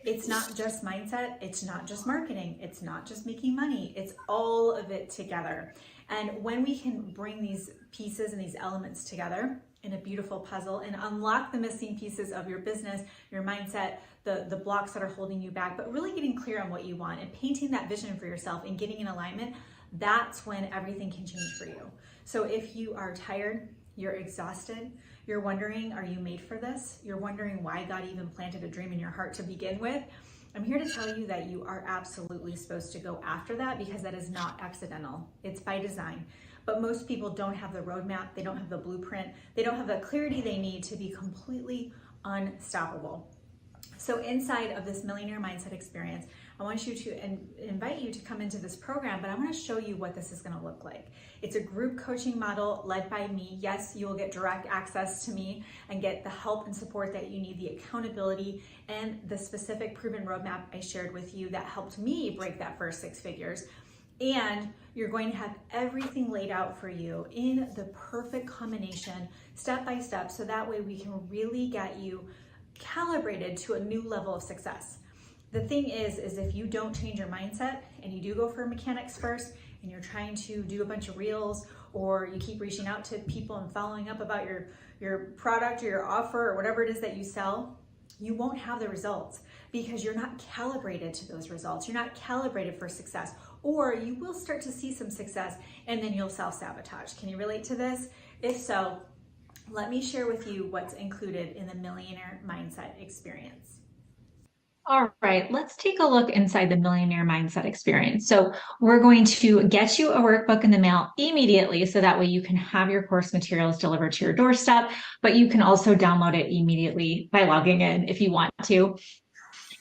It's not just mindset, it's not just marketing, it's not just making money, it's all of it together. And when we can bring these pieces and these elements together in a beautiful puzzle and unlock the missing pieces of your business, your mindset, the blocks that are holding you back, but really getting clear on what you want and painting that vision for yourself and getting in alignment, that's when everything can change for you. So if you are tired, you're exhausted, you're wondering, are you made for this? You're wondering why God even planted a dream in your heart to begin with. I'm here to tell you that you are absolutely supposed to go after that because that is not accidental. It's by design. But most people don't have the roadmap, they don't have the blueprint, they don't have the clarity they need to be completely unstoppable. So inside of this millionaire mindset experience, I I want you to invite you to come into this program, but I want to show you what this is going to look like. It's a group coaching model led by me. Yes, you will get direct access to me and get the help and support that you need, the accountability and the specific proven roadmap I shared with you that helped me break that first 6 figures. And you're going to have everything laid out for you in the perfect combination, step by step, so that way we can really get you calibrated to a new level of success. The thing is if you don't change your mindset and you do go for mechanics first and you're trying to do a bunch of reels, or you keep reaching out to people and following up about your product or your offer or whatever it is that you sell, you won't have the results because you're not calibrated to those results. You're not calibrated for success, or you will start to see some success and then you'll self-sabotage. Can you relate to this? If so, let me share with you what's included in the Millionaire Mindset Experience. All right, let's take a look inside the Millionaire Mindset Experience. So we're going to get you a workbook in the mail immediately, so that way you can have your course materials delivered to your doorstep, but you can also download it immediately by logging in if you want to.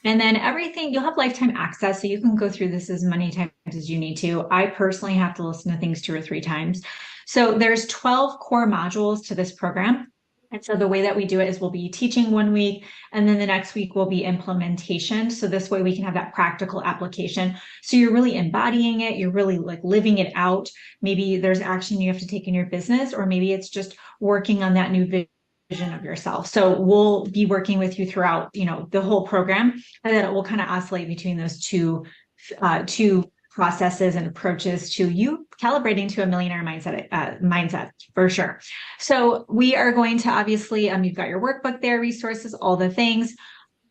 And then everything, you'll have lifetime access, so you can go through this as many times as you need to. I personally have to listen to things 2 or 3 times. So there's 12 core modules to this program. And so the way that we do it is we'll be teaching 1 week, and then the next week will be implementation. So this way we can have that practical application. So you're really embodying it. You're really like living it out. Maybe there's action you have to take in your business, or maybe it's just working on that new vision of yourself. So we'll be working with you throughout, the whole program, and then it will kind of oscillate between those two processes and approaches to you calibrating to a millionaire mindset for sure. So we are going to obviously, you've got your workbook there, resources, all the things.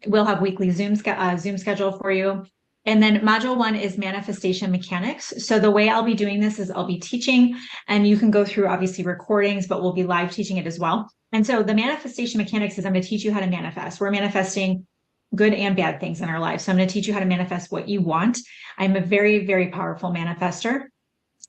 We'll have weekly Zoom schedule for you. And then module 1 is manifestation mechanics. So the way I'll be doing this is I'll be teaching, and you can go through obviously recordings, but we'll be live teaching it as well. And so the manifestation mechanics is I'm going to teach you how to manifest. We're manifesting good and bad things in our lives. So I'm going to teach you how to manifest what you want. I'm a very, very powerful manifester.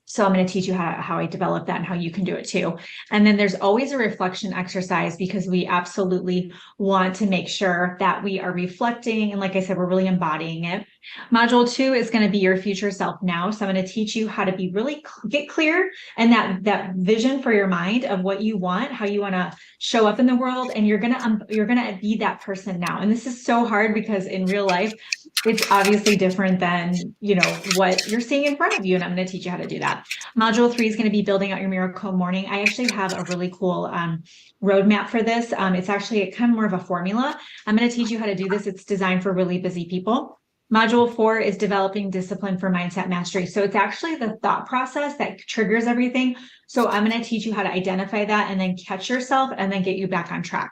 So I'm going to teach you how I develop that and how you can do it too. And then there's always a reflection exercise, because we absolutely want to make sure that we are reflecting. And like I said, we're really embodying it. Module 2 is going to be your future self now. So I'm going to teach you how to be really get clear and that vision for your mind of what you want, how you want to show up in the world. And you're going to be that person now. And this is so hard because in real life, it's obviously different than, what you're seeing in front of you. And I'm going to teach you how to do that. Module 3 is going to be building out your miracle morning. I actually have a really cool roadmap for this. It's actually kind of more of a formula. I'm going to teach you how to do this. It's designed for really busy people. Module 4 is developing discipline for mindset mastery. So it's actually the thought process that triggers everything. So I'm going to teach you how to identify that and then catch yourself and then get you back on track.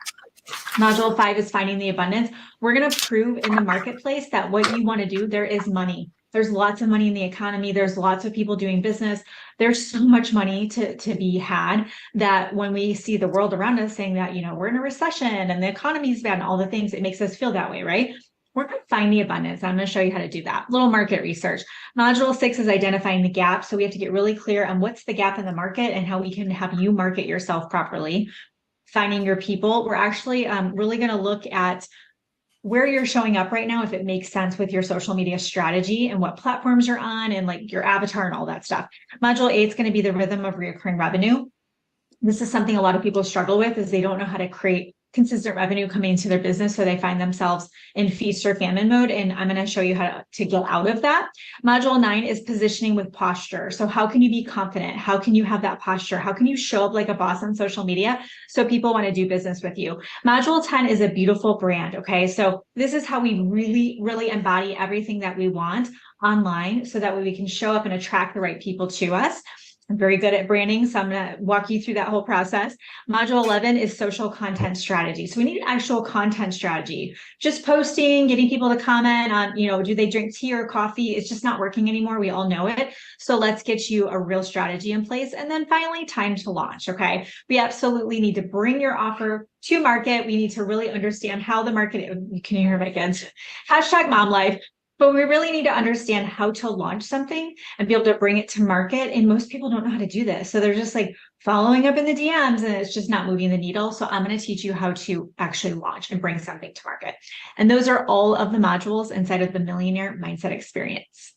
Module 5 is finding the abundance. We're going to prove in the marketplace that what you want to do, there is money. There's lots of money in the economy. There's lots of people doing business. There's so much money to be had that when we see the world around us saying that, we're in a recession and the economy is bad and all the things, it makes us feel that way, right? We're going to find the abundance. I'm going to show you how to do that. Little market research. Module 6 is identifying the gap. So we have to get really clear on what's the gap in the market and how we can have you market yourself properly. Finding your people. We're actually really going to look at where you're showing up right now, if it makes sense with your social media strategy and what platforms you're on and like your avatar and all that stuff. Module 8 is going to be the rhythm of recurring revenue. This is something a lot of people struggle with, is they don't know how to create consistent revenue coming into their business. So they find themselves in feast or famine mode. And I'm going to show you how to get out of that. Module 9 is positioning with posture. So how can you be confident? How can you have that posture? How can you show up like a boss on social media so people want to do business with you? Module 10 is a beautiful brand. Okay. So this is how we really, really embody everything that we want online, so that way we can show up and attract the right people to us. I'm very good at branding, so I'm going to walk you through that whole process. Module 11 is social content strategy. So we need an actual content strategy. Just posting, getting people to comment on, do they drink tea or coffee? It's just not working anymore. We all know it. So let's get you a real strategy in place. And then finally, time to launch. Okay. We absolutely need to bring your offer to market. We need to really understand how the market, can you hear my kids? Hashtag mom life. But we really need to understand how to launch something and be able to bring it to market. And most people don't know how to do this. So they're just like following up in the DMs and it's just not moving the needle. So I'm going to teach you how to actually launch and bring something to market. And those are all of the modules inside of the Millionaire Mindset Experience.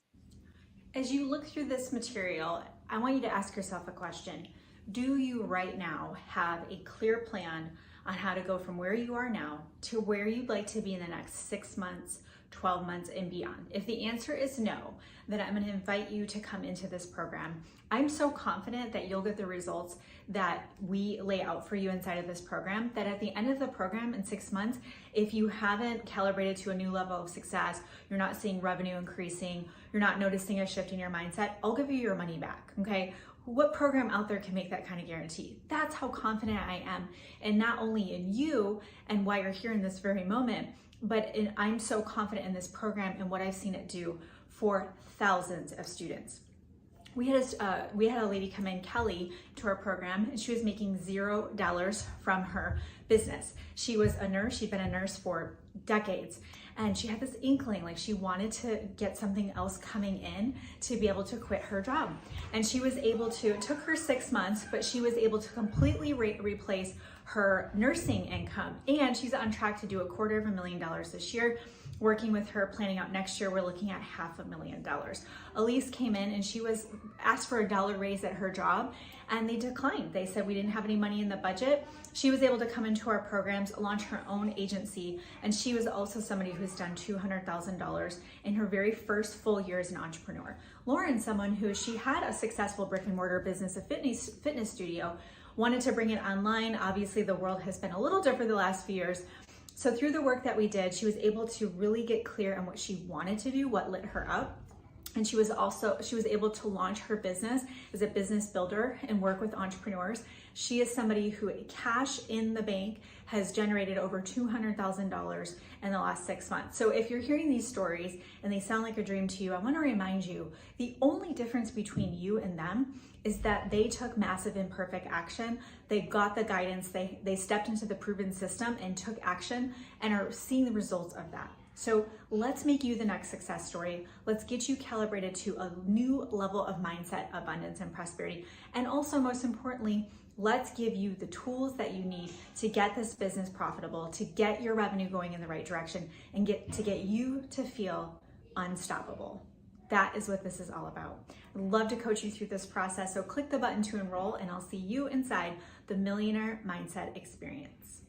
As you look through this material, I want you to ask yourself a question. Do you right now have a clear plan on how to go from where you are now to where you'd like to be in the next 6 months, 12 months, and beyond? If the answer is no, then I'm going to invite you to come into this program. I'm so confident that you'll get the results that we lay out for you inside of this program, that at the end of the program in 6 months, if you haven't calibrated to a new level of success, you're not seeing revenue increasing, you're not noticing a shift in your mindset, I'll give you your money back, okay? What program out there can make that kind of guarantee? That's how confident I am, and not only in you and why you're here in this very moment, but I'm so confident in this program and what I've seen it do for thousands of students. We had a lady come in, Kelly, to our program, and she was making $0 from her business. She was a nurse. She'd been a nurse for decades, and she had this inkling, like she wanted to get something else coming in to be able to quit her job. And she was able to, it took her 6 months, but she was able to completely replace her nursing income. And she's on track to do $250,000 this year. Working with her, planning out next year, we're looking at $500,000. Elise came in and she was asked for a dollar raise at her job, and they declined. They said we didn't have any money in the budget. She was able to come into our programs, launch her own agency, and she was also somebody who's done $200,000 in her very first full year as an entrepreneur. Lauren, someone who she had a successful brick and mortar business, a fitness studio, wanted to bring it online. Obviously, the world has been a little different the last few years. So through the work that we did, she was able to really get clear on what she wanted to do, what lit her up. And she was able to launch her business as a business builder and work with entrepreneurs. She is somebody who, cash in the bank, has generated over $200,000 in the last 6 months. So if you're hearing these stories and they sound like a dream to you, I want to remind you, the only difference between you and them is that they took massive imperfect action. They got the guidance, they stepped into the proven system and took action and are seeing the results of that. So let's make you the next success story. Let's get you calibrated to a new level of mindset, abundance, and prosperity. And also, most importantly, let's give you the tools that you need to get this business profitable, to get your revenue going in the right direction, and to get you to feel unstoppable. That is what this is all about. I'd love to coach you through this process. So click the button to enroll, and I'll see you inside the Millionaire Mindset Experience.